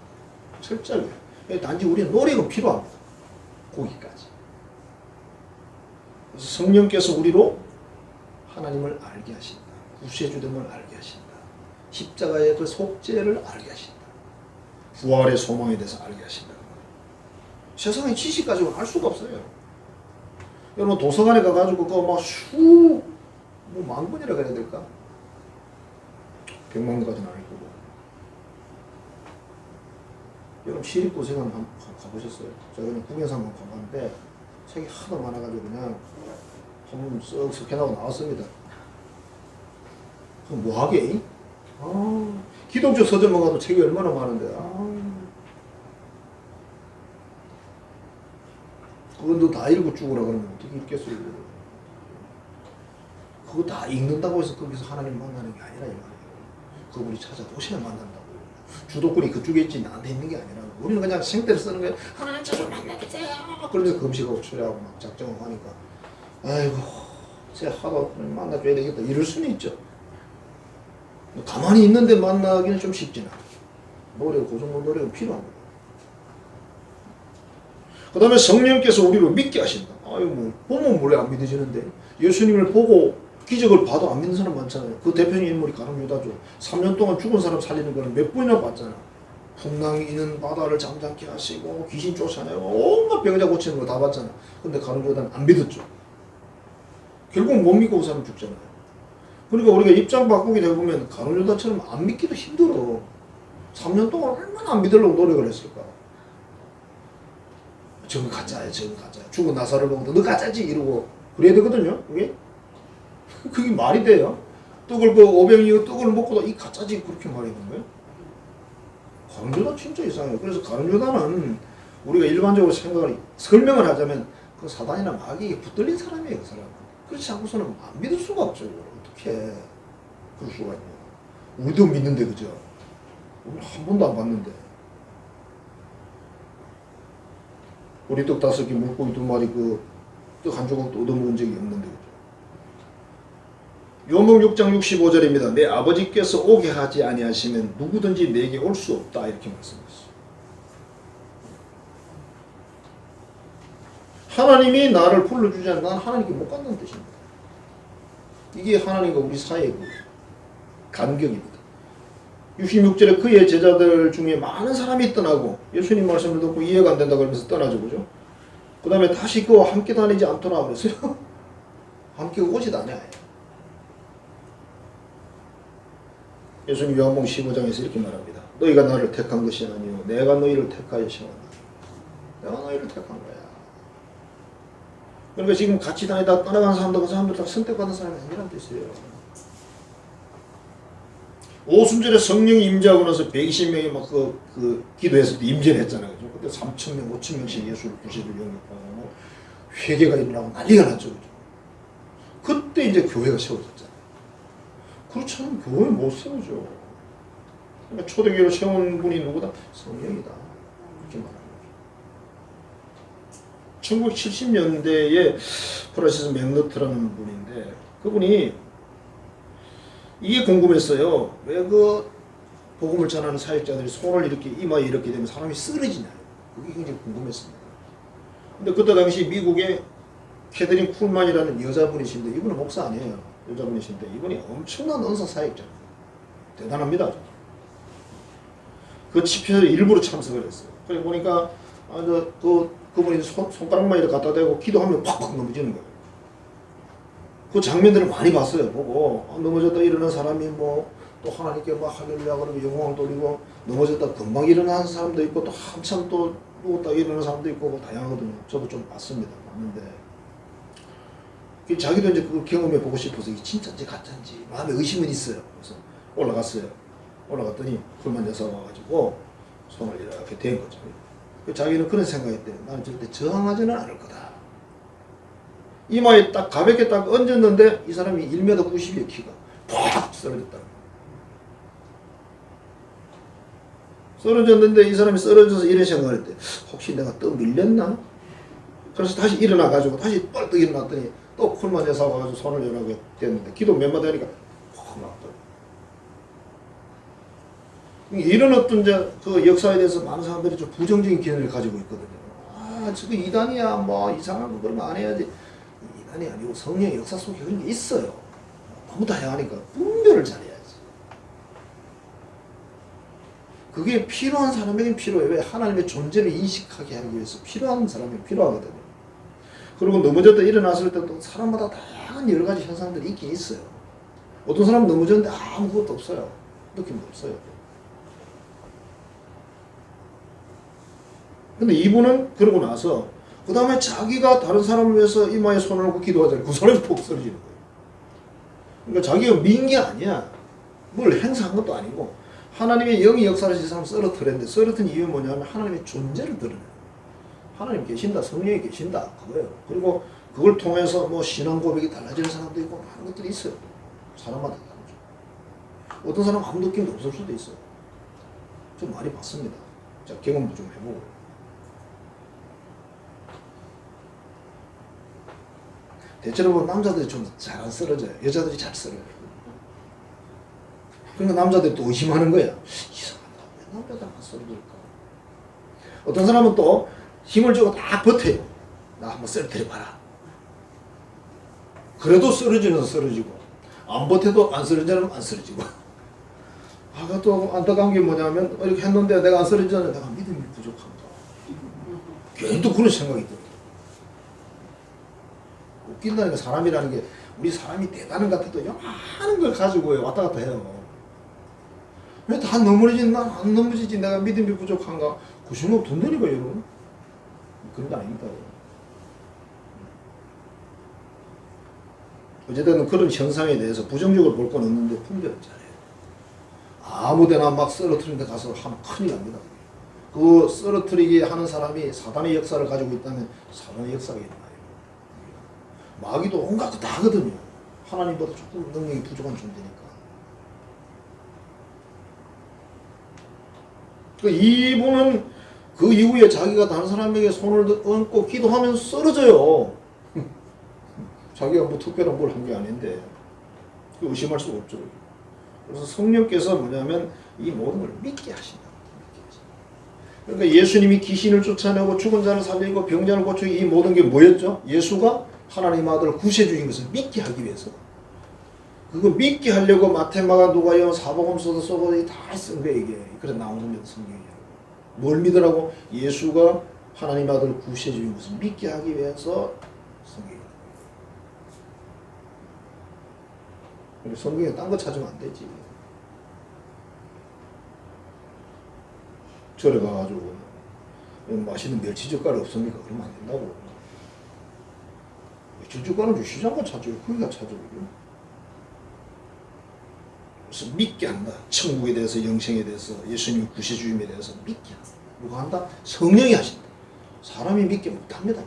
철저하게. 단지 우리는 노력은 필요합니다. 거기까지. 그래서 성령께서 우리로 하나님을 알게 하신다. 구세주됨을 알게 하신다. 십자가의 그 속죄를 알게 하신다. 부활의 소망에 대해서 알게 하신다. 세상의 지식 가지고 알 수가 없어요. 여러분 도서관에 가가지고 그거 막 뭐 만 번이라 그래야 될까? 100만 원까지는 아닐 거고. 여러분 시립도서관 가보셨어요? 제가 그냥 국영상만 가봤는데 책이 하도 많아가지고 그냥 한번 쓱 해나고 나왔습니다. 그럼 뭐하게? 기독교 서점만 가도 책이 얼마나 많은데. 그건 다 읽고 죽으라 그러면 어떻게 읽겠어요? 그거 다 읽는다고 해서 거기서 하나님 만나는 게 아니라 이 말이에요. 그분이 찾아오셔야 만난다고. 주도권이 그쪽에 있지 나한테 있는 게 아니라 우리는 그냥 생떼를 쓰는 거예요. 하나님 저를 만나주세요. 그러면서 금식하고 철회하고 막 작정하고 하니까 아이고 제가 하도 만나줘야 되겠다 이럴 수는 있죠. 가만히 있는데 만나기는 좀 쉽지는 않아요. 그 정도 노력은 필요합니다. 그 다음에 성령께서 우리를 믿게 하신다. 아유 뭐 보면 원래 안 믿어지는데 예수님을 보고 기적을 봐도 안 믿는 사람 많잖아요. 그 대표적인 인물이 가룟 유다죠. 3년 동안 죽은 사람 살리는 거는 몇 번이나 봤잖아. 풍랑이 있는 바다를 잠잠케 하시고 귀신 쫓아내고 온갖 병자 고치는 거 다 봤잖아. 근데 가룟 유다는 안 믿었죠. 결국 못 믿고 그 사람 죽잖아요. 그러니까 우리가 입장 바꾸게 되면 가룟 유다처럼 안 믿기도 힘들어. 3년 동안 얼마나 안 믿으려고 노력을 했을까. 저거 가짜야 저거 가짜야. 죽은 나사를 보고도 너 가짜지 이러고 그래야 되거든요. 그게 말이 돼요? 떡을 그 500이 떡을 먹고도 이 가짜지 그렇게 말하는 거예요? 가룟 유다 진짜 이상해요. 그래서 가룟 유다는 우리가 일반적으로 설명을 하자면 그 사단이나 마귀에 붙들린 사람이에요. 그 사람은. 그렇지 않고서는 안 믿을 수가 없죠. 어떻게 그럴 수가 있냐. 우리도 믿는데 그죠? 우리 한 번도 안 봤는데. 우리 떡 5개 물고기 2마리 그 떡 한 조각도 얻어먹은 적이 없는데 그죠? 요목 6장 65절입니다. 내 아버지께서 오게 하지 아니하시면 누구든지 내게 올 수 없다 이렇게 말씀하셨어요. 하나님이 나를 불러주지 않으면 난 하나님께 못 간다는 뜻입니다. 이게 하나님과 우리 사이의 간격입니다. 66절에 그의 제자들 중에 많은 사람이 떠나고 예수님 말씀을 듣고 이해가 안 된다 그러면서 떠나죠. 그죠? 그 다음에 다시 그와 함께 다니지 않더라 그랬어요. 함께 오지도 않아요. 예수님 요한복음 15장에서 이렇게 말합니다. 너희가 나를 택한 것이 아니요 내가 너희를 택하여 세웠다. 내가 너희를 택한 거야. 그러니까 지금 같이 다니다 떠나간 사람들 그 사람들 다 선택받은 사람이 아니란 뜻이에요. 오순절에 성령이 임재하고 나서 120명이 막 기도했을 때 임재를 했잖아요. 그때 3,000명, 5,000명씩 예수를 구세주를 영접하고 회개가 일어나고 난리가 났죠. 그때 이제 교회가 세워졌잖아요. 그렇지 않으면 교회 못 세우죠. 그러니까 초대교회를 세운 분이 누구다? 성령이다. 이렇게 말하는 거죠. 1970년대에 프란시스 맥너트라는 분인데 그분이 이게 궁금했어요. 왜 그 복음을 전하는 사역자들이 손을 이렇게 이마에 이렇게 되면 사람이 쓰러지나요? 그게 굉장히 궁금했습니다. 근데 그때 당시 미국에 캐더린 쿨만이라는 여자분이신데 이분은 목사 아니에요. 여자분이신데 이분이 엄청난 은사 사역자입니다. 대단합니다. 그 집회에 일부러 참석을 했어요. 그래 보니까 그분이 손가락만 이렇게 갖다 대고 기도하면 팍팍 넘어지는 거예요. 그 장면들을 많이 봤어요. 보고 넘어졌다 일어난 사람이 또 하나님께 막 할렐루야 그러고 영광을 돌리고 넘어졌다 금방 일어나는 사람도 있고 또 한참 또 누웠다 일어나는 사람도 있고 다양하거든요. 저도 좀 봤습니다. 봤는데 자기도 이제 그걸 경험해 보고 싶어서 이게 진짜인지 가짜인지 마음에 의심은 있어요. 그래서 올라갔어요. 올라갔더니 쿨만 여사가 와가지고 손을 이렇게 댄 거죠. 자기는 그런 생각했대요. 나는 절대 저항하지는 않을 거다. 이마에 딱 가볍게 딱 얹었는데 이 사람이 1m 90이에요. 키가 팍 쓰러졌다. 쓰러졌는데 이 사람이 쓰러져서 이런 생각을 했대. 혹시 내가 또 밀렸나? 그래서 다시 일어나가지고 다시 뻘떡 일어났더니 또 쿨만 여사 와가지고 손을 연하게 됐는데 기도 몇 마디 하니까 팍 나왔더라고요. 이런 어떤 그 역사에 대해서 많은 사람들이 좀 부정적인 견해를 가지고 있거든요. 아, 저거 이단이야. 뭐 이상한 거 그런 거 안 해야지. 이단이 아니고 성령의 역사 속에 그런 게 있어요. 너무 다양하니까 분별을 잘해야지. 그게 필요한 사람에겐 필요해요. 왜? 하나님의 존재를 인식하게 하기 위해서 필요한 사람이 필요하거든요. 그리고 넘어졌다 일어났을 때도 사람마다 다양한 여러 가지 현상들이 있긴 있어요. 어떤 사람은 넘어졌는데 아무것도 없어요. 느낌도 없어요. 근데 이분은 그러고 나서 그 다음에 자기가 다른 사람을 위해서 이마에 손을 얹고 기도하잖아요. 그 사람이 폭 쓰러지는 거예요. 그러니까 자기가 민 게 아니야. 뭘 행사한 것도 아니고 하나님의 영이 역사를 이 사람 쓰러뜨렸는데 쓰러뜨린 이유는 뭐냐면 하나님의 존재를 드러내요. 하나님 계신다. 성령이 계신다. 그거예요. 그리고 그걸 통해서 뭐 신앙 고백이 달라지는 사람도 있고 많은 것들이 있어요. 사람마다 다르죠. 어떤 사람은 아무 느낌도 없을 수도 있어요. 좀 많이 봤습니다. 자, 경험도 좀 해보고. 대체로 보면 남자들이 좀 잘 안 쓰러져요. 여자들이 잘 쓰러져요. 그러니까 남자들이 또 의심하는 거야. 이상하다. 왜 남자들 안 쓰러질까? 어떤 사람은 또 힘을 주고 딱 버텨요. 나 한번 쓰러뜨려봐라. 그래도 쓰러지는 쓰러지고 안 버텨도 안 쓰러지는 안 쓰러지고. 아까 또 안타까운 게 뭐냐면 이렇게 했는데 내가 안 쓰러지잖아요. 내가 믿음이 부족한가. 괜히 또 그런 생각이 들어요. 웃긴다니까. 사람이라는 게 우리 사람이 대단한 것 같아도 많은 걸 가지고 왔다 갔다 해요. 왜 다 넘어지지? 난 안 넘어지지. 내가 믿음이 부족한가? 그 생각 든다니까 여러분. 그런 거 아닙니다. 어쨌든 그런 현상에 대해서 부정적으로 볼 건 없는데 분별을 잘해요. 아무데나 막 쓰러뜨리는 데 가서 하면 큰일 납니다. 그 쓰러뜨리게 하는 사람이 사단의 역사를 가지고 있다면 사단의 역사가 일어나요. 마귀도 온갖 거 다 하거든요. 하나님보다 조금 능력이 부족한 존재니까. 이분은 그 이후에 자기가 다른 사람에게 손을 얹고 기도하면 쓰러져요. 자기가 뭐 특별한 뭘 한 게 아닌데 의심할 수가 없죠. 그래서 성령께서 뭐냐면 이 모든 걸 믿게 하신다. 그러니까 예수님이 귀신을 쫓아내고 죽은 자를 살리고 병자를 고치고 이 모든 게 뭐였죠? 예수가 하나님 아들 구세주인 것을 믿게 하기 위해서. 그거 믿게 하려고 마테마가 누가요 사복음서도 써고 다 쓴 거야 이게. 그래 나오는 게 성경이야. 뭘 믿으라고? 예수가 하나님 아들 구세주인 것을 믿게 하기 위해서 성경이야. 성경에 딴 거 찾으면 안 되지. 절에 가가지고 맛있는 멸치젓갈 없습니까? 그러면 안 된다고. 멸치젓갈은 시장가 찾아요. 거기가 찾아요. 그래서 믿게 한다. 천국에 대해서, 영생에 대해서, 예수님 구세주임에 대해서 믿게 한다. 누가 한다? 성령이 하신다. 사람이 믿게 못합니다.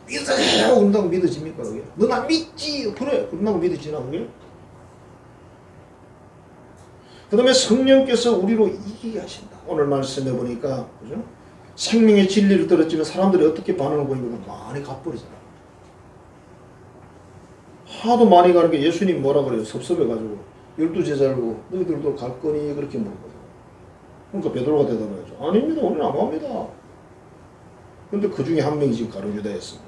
믿으세요! 그런다고 믿어집니까? 그게? 너 나 믿지? 그래. 그런다고 믿어지나 그게? 그 다음에 성령께서 우리로 이기게 하신다. 오늘 말씀해 보니까 그죠? 생명의 진리를 들었지만 사람들이 어떻게 반응을 보이면 많이 가버리잖아. 하도 많이 가는 게 예수님 뭐라 그래요? 섭섭해가지고 12제자를 보고 너희들도 갈 거니? 그렇게 물어보죠. 그러니까 베드로가 대답하죠. 아닙니다. 우리는 안 갑니다. 근데 그 중에 한 명이 지금 가룟 유다였습니다.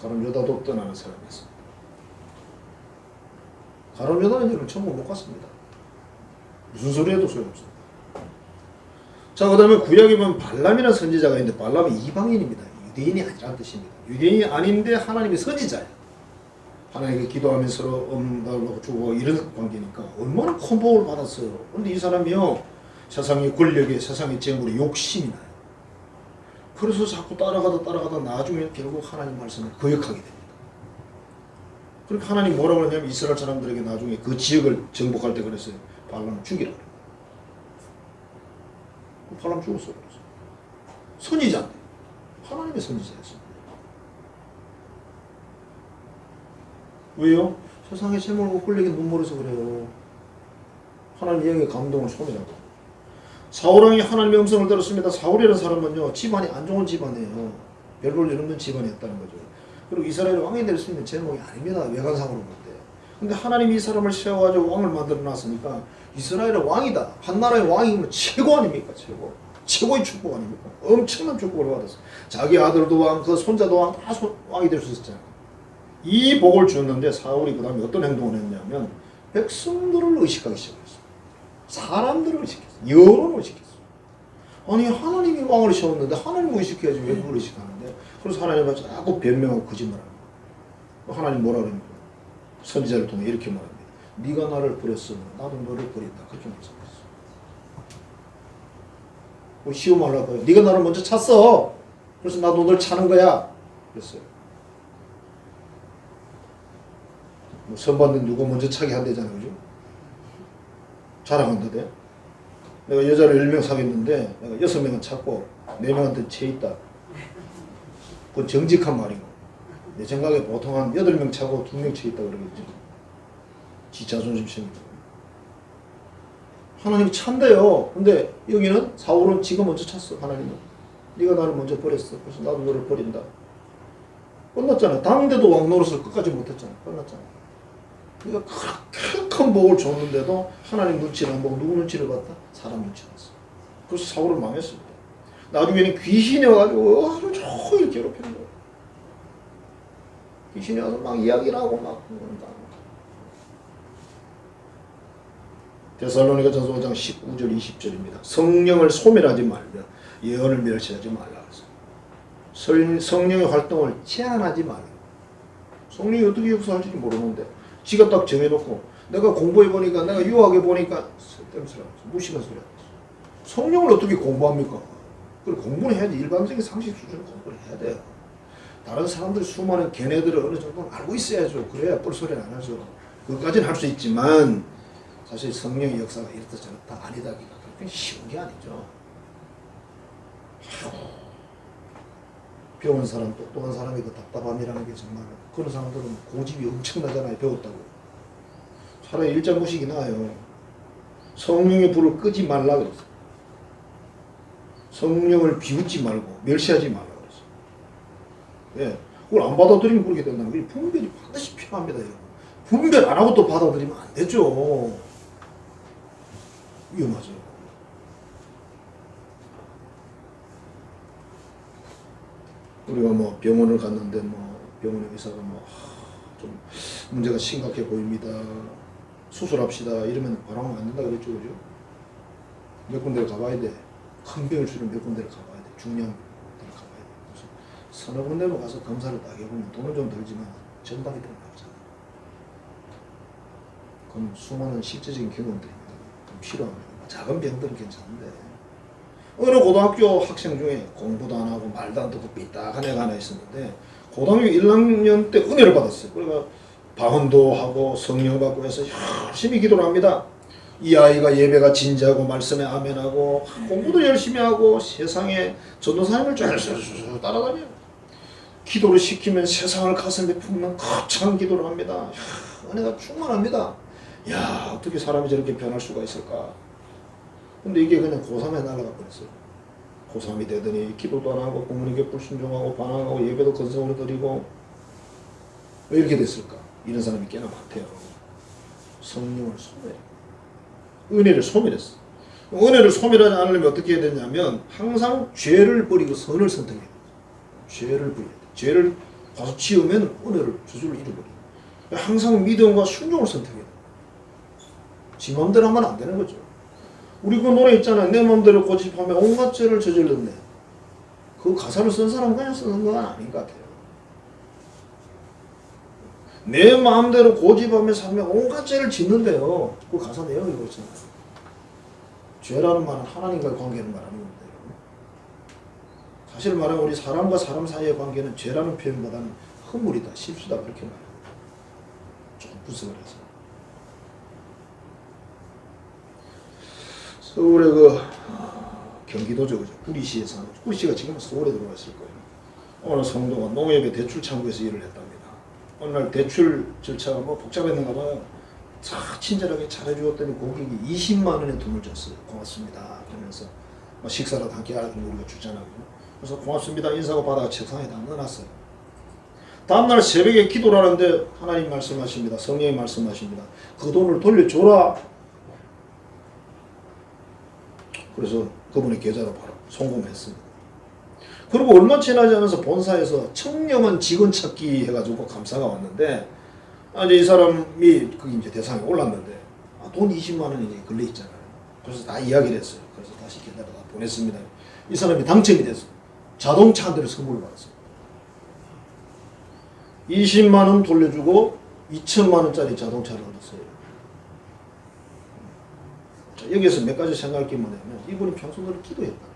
가룟 유다도 떠나는 사람이었습니다. 가룟 유다는 여러분 천국 못 갔습니다. 무슨 소리 해도 소용없습니다. 자, 그 다음에 구약에 보면 발람이라는 선지자가 있는데 발람은 이방인입니다. 유대인이 아니라는 뜻입니다. 유대인이 아닌데 하나님의 선지자예요. 하나님께 기도하면서 서로 응답을 주고 이런 관계니까 얼마나 큰 복을 받았어요. 그런데 이 사람이요 세상의 권력에 세상의 재물에 욕심이 나요. 그래서 자꾸 따라가다 나중에 결국 하나님 말씀을 거역하게 됩니다. 그러니까 하나님 뭐라고 하냐면 이스라엘 사람들에게 나중에 그 지역을 정복할 때 그랬어요. 발람을 죽이라. 발람 죽었어요. 선지자인데 하나님의 선지자였습니다. 왜요? 세상의 재물과 권력에 눈물에서 그래요. 하나님 영의 감동을 소멸하고. 사울왕이 하나님의 음성을 들었습니다. 사울이라는 사람은요 집안이 안 좋은 집안이에요. 별볼 일 없는 집안이었다는 거죠. 그리고 이스라엘 왕이 될 수 있는 제목이 아닙니다. 외관상으로 볼 때. 근데 하나님이 이 사람을 세워가지고 왕을 만들어 놨으니까 이스라엘의 왕이다. 한 나라의 왕이면 최고 아닙니까? 최고. 최고의 축복 아닙니까? 엄청난 축복을 받았어요. 자기 아들도 왕, 그 손자도 왕, 다 왕이 될 수 있었잖아요. 이 복을 주었는데 사울이 그 다음에 어떤 행동을 했냐면 백성들을 의식하기 시작했어요. 사람들을 의식했어요. 여론을 의식했어요. 아니 하나님이 왕을 세웠는데 하나님을 의식해야지 왜 그걸 의식하는데. 그래서 하나님은 자꾸 변명하고 거짓말합니다. 하나님 뭐라 그럽니까? 선지자를 통해 이렇게 말합니다. 네가 나를 버렸으면 나도 너를 버린다. 그렇게 말씀했어요. 시험하려고 해요. 네가 나를 먼저 찾어. 그래서 나도 널 찾는 거야. 그랬어요. 뭐 선받는 누가 먼저 차게 한대잖아요. 그죠? 자랑한다대. 내가 여자를 10명 사귀었는데 내가 6명은 찾고 4명한테 채 있다. 그건 정직한 말이고. 내 생각에 보통 한 8명 차고 2명 채 있다 그러겠지. 지 자존심 생기고. 하나님이 찬대요. 근데 여기는 사울은 지가 먼저 찼어. 하나님은. 네가 나를 먼저 버렸어. 그래서 나도 너를 버린다. 끝났잖아. 당대도 왕 노릇을 끝까지 못했잖아. 끝났잖아. 그러니까 그렇게 큰 복을 줬는데도 하나님 눈치를 안 보고 누구 눈치를 봤다? 사람 눈치를 봤어. 그래서 사울은 망했습니다. 나중에는 귀신이 와가지고 하루 종일 괴롭히는 거예요. 귀신이 와서 막 이야기를 하고 막 그런다. 데살로니가전서 5장 19절 20절입니다. 성령을 소멸하지 말며 예언을 멸시하지 말라 그랬어요. 성령의 활동을 제한하지 말라. 성령이 어떻게 역사할지 모르는데 지가 딱 정해놓고 내가 공부해보니까 내가 유학해보니까 쓸데없는 소리 하면서 무식한 소리 하면서 성령을 어떻게 공부합니까? 그걸 공부는 해야지. 일반적인 상식 수준의 공부를 해야 돼요. 다른 사람들 수많은 걔네들을 어느 정도는 알고 있어야죠. 그래야 뻘소리는 안 하죠. 그것까지는 할 수 있지만 사실 성령의 역사가 이렇다 저렇다 아니다기가 그렇게 쉬운 게 아니죠. 배운 사람, 똑똑한 사람이 그 답답함이라는 게 정말 그런 사람들은 고집이 엄청나잖아요. 배웠다고. 차라리 일장구식이 나아요. 성령의 불을 끄지 말라 그랬어요. 성령을 비웃지 말고 멸시하지 말라 그랬어요. 예, 그걸 안 받아들이면 그렇게 된다는 거예요. 분별이 반드시 필요합니다. 여러분. 분별 안 하고 또 받아들이면 안 되죠. 위험하죠. 우리가 뭐 병원을 갔는데 뭐 병원의 의사가 뭐 좀 문제가 심각해 보입니다. 수술합시다. 이러면 바라면 안 된다 그랬죠, 그죠? 몇 군데를 가봐야 돼. 큰 병을 치료 몇 군데를 가봐야 돼. 중요한 데를 가봐야 돼. 그래서 서너 군데로 가서 검사를 딱 해보면 돈은 좀 들지만 전방이 더 나오잖아. 그럼 수많은 실제적인 경험들이 좀 필요합니다. 작은 병들은 괜찮은데 어느 고등학교 학생 중에 공부도 안 하고 말도 안 듣고 삐딱한 애가 하나 있었는데 고등학교 1학년 때 은혜를 받았어요. 그러니까 방언도 하고 성령 받고 해서 열심히 기도를 합니다. 이 아이가 예배가 진지하고 말씀에 아멘하고 공부도 열심히 하고 세상에 전도사님을 쭉 따라다녀요. 기도를 시키면 세상을 가슴에 품는 거창한 기도를 합니다. 은혜가 충만합니다. 야, 어떻게 사람이 저렇게 변할 수가 있을까? 근데 이게 그냥 고3에 날아가 버렸어요. 고3이 되더니 기도도 안 하고 부모님께 불순종하고 반항하고 예배도 건성으로 드리고 왜 이렇게 됐을까? 이런 사람이 꽤나 많대요. 성령을 소멸해. 은혜를 소멸했어. 은혜를 소멸하지 않으려면 어떻게 해야 되냐면 항상 죄를 버리고 선을 선택해야 돼. 죄를 버려야 돼. 죄를 가서 지으면 은혜를 저절로 잃어버려. 항상 믿음과 순종을 선택해야 돼. 지 마음대로 하면 안 되는 거죠. 우리 그 노래 있잖아요. 내 마음대로 고집하며 온갖 죄를 저질렀네. 그 가사를 쓴 사람은 그냥 쓰는 건 아닌 것 같아요. 내 마음대로 고집하며 살며 온갖 죄를 짓는데요. 그 가사 내용이 그렇잖아요. 죄라는 말은 하나님과의 관계를 말하는 건데요. 사실 말하면 우리 사람과 사람 사이의 관계는 죄라는 표현보다는 허물이다, 실수다 그렇게 말해요. 조금 분석을 해서. 서울의 경기도죠, 그죠? 구리시에 사는, 구리시가 지금 서울에 들어와 있을 거예요. 어느 성도가 농협의 대출 창구에서 일을 했답니다. 어느 날 대출 절차가 복잡했는가 봐요. 친절하게 잘해주었더니 고객이 20만 원의 돈을 줬어요. 고맙습니다. 그러면서 식사라도 함께 하라고 우리가 주잖아요. 그래서 고맙습니다. 인사하고 받아가 책상에다 넣어놨어요. 다음날 새벽에 기도를 하는데 하나님 말씀하십니다. 성령이 말씀하십니다. 그 돈을 돌려줘라. 그래서 그분의 계좌로 바로 송금했습니다. 그리고 얼마 지나지 않아서 본사에서 청렴한 직원 찾기 해가지고 감사가 왔는데, 이제 이 사람이 그게 이제 대상에 올랐는데, 돈 20만 원이 걸려 있잖아요. 그래서 다 이야기를 했어요. 그래서 다시 계좌로 다 보냈습니다. 이 사람이 당첨이 됐어요. 자동차 한 대를 선물을 받았어요. 20만 원 돌려주고 2천만 원짜리 자동차를 얻었어요. 여기에서 몇 가지 생각할 게 뭐냐면 이분이 평소 늘 기도했다.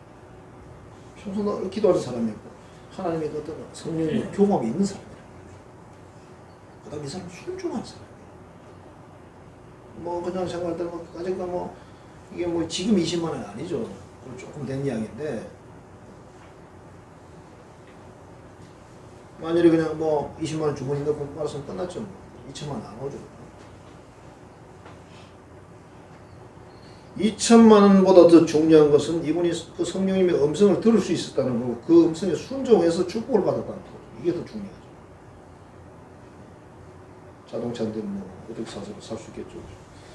평소 늘 기도하는 사람이고 하나님의 어떤 성령의 교감이 있는 사람이에요. 그 다음에 이 사람은 순종하는 사람이에요. 그냥 생각할 때는 아직까 이게 지금 20만 원이 아니죠. 조금 된 이야기인데 만일에 그냥 20만 원 주머니 넣고 말았으면 끝났죠. 2천만 원 나오죠. 2천만 원보다 더 중요한 것은 이분이 그 성령님의 음성을 들을 수 있었다는 거고 그 음성에 순종해서 축복을 받았다는 거. 이게 더 중요하죠. 자동차인데 어떻게 사서 살 수 있겠죠.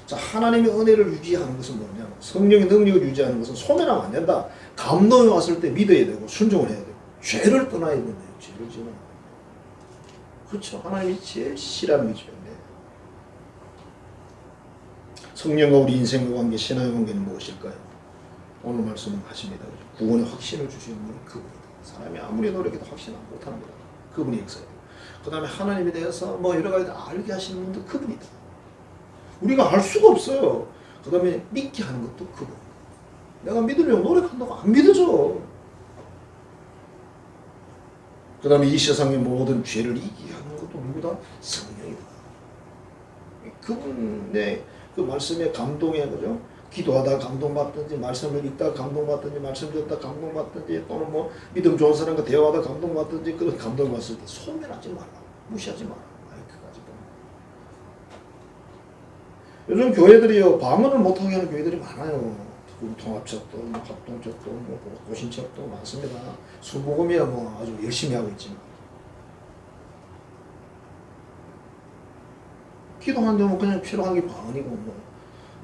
자, 하나님의 은혜를 유지하는 것은 뭐냐? 성령의 능력을 유지하는 것은 소멸하면 안 된다. 감동이 왔을 때 믿어야 되고 순종을 해야 되고 죄를 떠나야 된대요. 죄를 지는. 그렇죠. 하나님이 제일 싫어하는 게 죄인데. 성령과 우리 인생의 관계, 신앙의 관계는 무엇일까요? 오늘 말씀은 하십니다. 구원의 확신을 주시는 분이 그분이다. 사람이 아무리 노력해도 확신 못하는 거다. 그분이 역사예요. 그 다음에 하나님에 대해서 여러 가지 알게 하시는 분도 그분이다. 우리가 알 수가 없어요. 그 다음에 믿게 하는 것도 그분. 내가 믿으려고 노력한다고 안 믿어져. 그 다음에 이 세상의 모든 죄를 이기게 하는 것도 누구다? 성령이다. 그분의 그 말씀에 감동해, 그죠? 기도하다 감동받든지, 말씀을 읽다 감동받든지, 말씀 듣다 감동받든지, 또는 믿음 좋은 사람과 대화하다 감동받든지, 그런 감동받을 때 소멸하지 말라. 무시하지 마라. 마이크까지 보면. 요즘 교회들이요, 방언을 못하게 하는 교회들이 많아요. 통합책도, 합동책도, 고신책도 많습니다. 수복음이야 아주 열심히 하고 있지만. 기도하는데 그냥 필요한 게 방언이고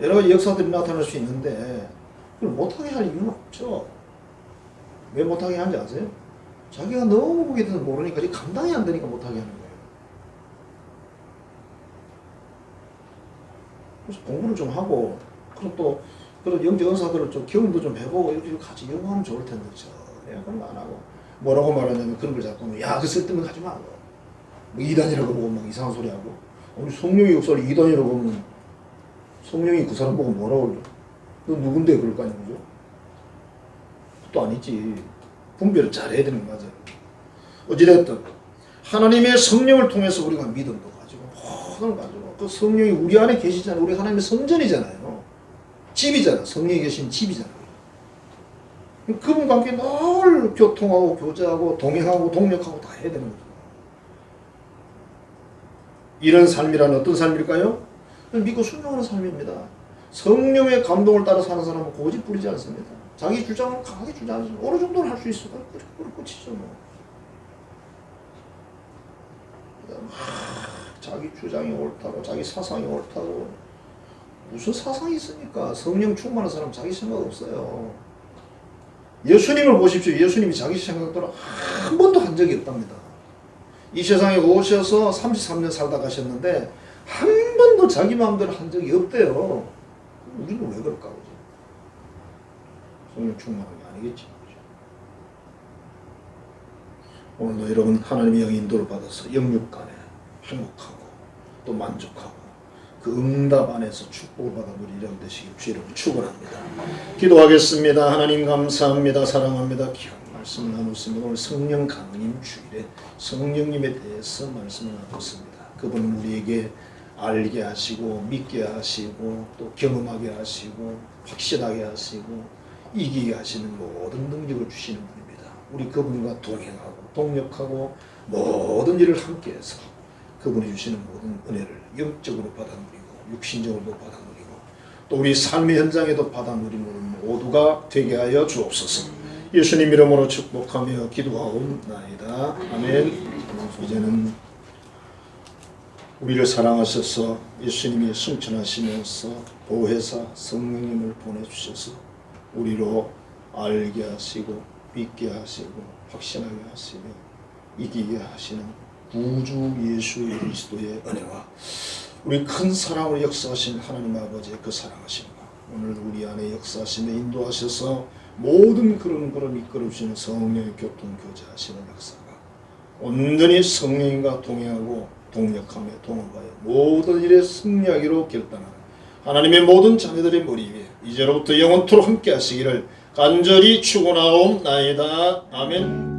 여러 가지 역사들이 나타날 수 있는데 그걸 못하게 할 이유는 없죠. 왜 못하게 하는지 아세요? 자기가 너무 그게 모르니까 감당이 안 되니까 못하게 하는 거예요. 그래서 공부를 좀 하고 그리고 또 그런 영적 은사들을 좀 경험도 좀 해보고 이렇게 같이 연구하면 좋을 텐데 내가 그런 거 안 하고 뭐라고 말하냐면 그런 걸 자꾸 하면 야 그 쓸데없는 거 하지 마. 뭐 이단이라고 보고 막 이상한 소리 하고 우리 성령의 역사를 이단이라고 하면 성령이 그 사람 보고 뭐라고 그래? 너 누군데 그럴 거 아니야 그죠? 또 아니지. 분별을 잘 해야 되는 거 맞아요. 어찌됐든 하나님의 성령을 통해서 우리가 믿음도 가지고 모든 걸 가지고 그 성령이 우리 안에 계시잖아요. 우리 하나님의 성전이잖아요. 집이잖아. 성령이 계신 집이잖아. 그분과 함께 늘 교통하고 교제하고 동행하고 동력하고 다 해야 되는 거죠. 이런 삶이란 어떤 삶일까요? 믿고 순종하는 삶입니다. 성령의 감동을 따라 사는 사람은 고집 부리지 않습니다. 자기 주장을 강하게 주장하죠. 어느 정도는 할 수 있어. 그래 끝이죠 뭐. 자기 주장이 옳다고 자기 사상이 옳다고 무슨 사상이 있습니까? 성령 충만한 사람 자기 생각 없어요. 예수님을 보십시오. 예수님이 자기 생각대로 한 번도 한 적이 없답니다. 이 세상에 오셔서 33년 살다 가셨는데 한 번도 자기 마음대로 한 적이 없대요. 우리는 왜 그럴까? 그죠? 성령 충만한 게 아니겠지. 그죠? 오늘도 여러분 하나님의 영의 인도를 받아서 영육간에 행복하고 또 만족하고 그 응답 안에서 축복을 받아 누리려는 되시길 주의 이름으로 축원합니다. 기도하겠습니다. 하나님 감사합니다. 사랑합니다. 귀한 말씀 나눴습니다. 오늘 성령 강림 주일에 성령님에 대해서 말씀을 나눴습니다. 그분은 우리에게 알게 하시고 믿게 하시고 또 경험하게 하시고 확신하게 하시고 이기게 하시는 모든 능력을 주시는 분입니다. 우리 그분과 동행하고 동력하고 모든 일을 함께해서 그분이 주시는 모든 은혜를 영적으로 받아 누리고 육신적으로도 받아 누리고 또 우리 삶의 현장에도 받아 누리는 모두가 되게 하여 주옵소서. 예수님 이름으로 축복하며 기도하옵나이다. 아멘. 이제는 우리를 사랑하셔서 예수님이 승천하시면서 보혜사 성령님을 보내주셔서 우리로 알게 하시고 믿게 하시고 확신하게 하시며 이기게 하시는 구주 예수 그리스도의 은혜와 우리 큰 사랑으로 역사하신 하나님 아버지의 그 사랑하심과 오늘 우리 안에 역사하시며 인도하셔서 모든 그런 이끌어주시는 성령의 교통교제하시는 역사가 온전히 성령과 동행하고 동력하며 동업하여 모든 일에 승리하기로 결단하는 하나님의 모든 자녀들의 머리 위에 이제로부터 영원토록 함께 하시기를 간절히 축원하옵나이다. 아멘.